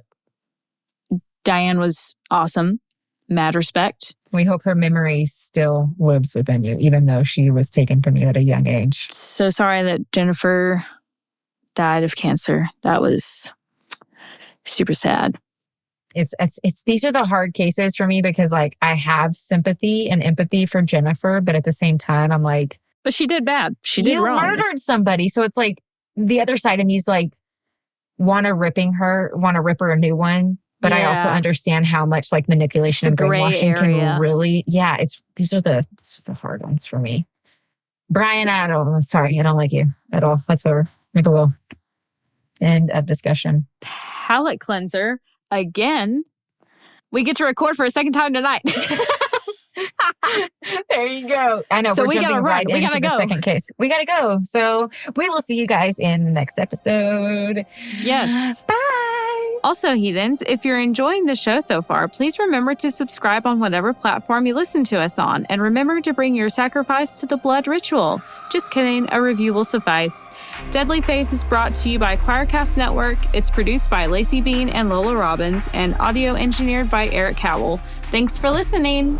was awesome. Mad respect. We hope her memory still lives within you, even though she was taken from you at a young age. So sorry that Jennifer died of cancer. That was super sad. It's these are the hard cases for me because like I have sympathy and empathy for Jennifer, but at the same time I'm like, but she did bad. She did wrong. You murdered somebody. So it's like the other side of me is like want to rip her a new one. But I also understand how much like manipulation and brainwashing can really, these are the hard ones for me. Brian, I don't like you at all whatsoever. Maybe we'll end of discussion. Palate cleanser again. We get to record for a second time tonight. There you go. I know. So we're jumping right into the second case. We gotta go. So we will see you guys in the next episode. Yes. Bye. Also, heathens, if you're enjoying the show so far, please remember to subscribe on whatever platform you listen to us on. And remember to bring your sacrifice to the blood ritual. Just kidding. A review will suffice. Deadly Faith is brought to you by Choircast Network. It's produced by Lacey Bean and Lola Robbins and audio engineered by Eric Cowell. Thanks for listening.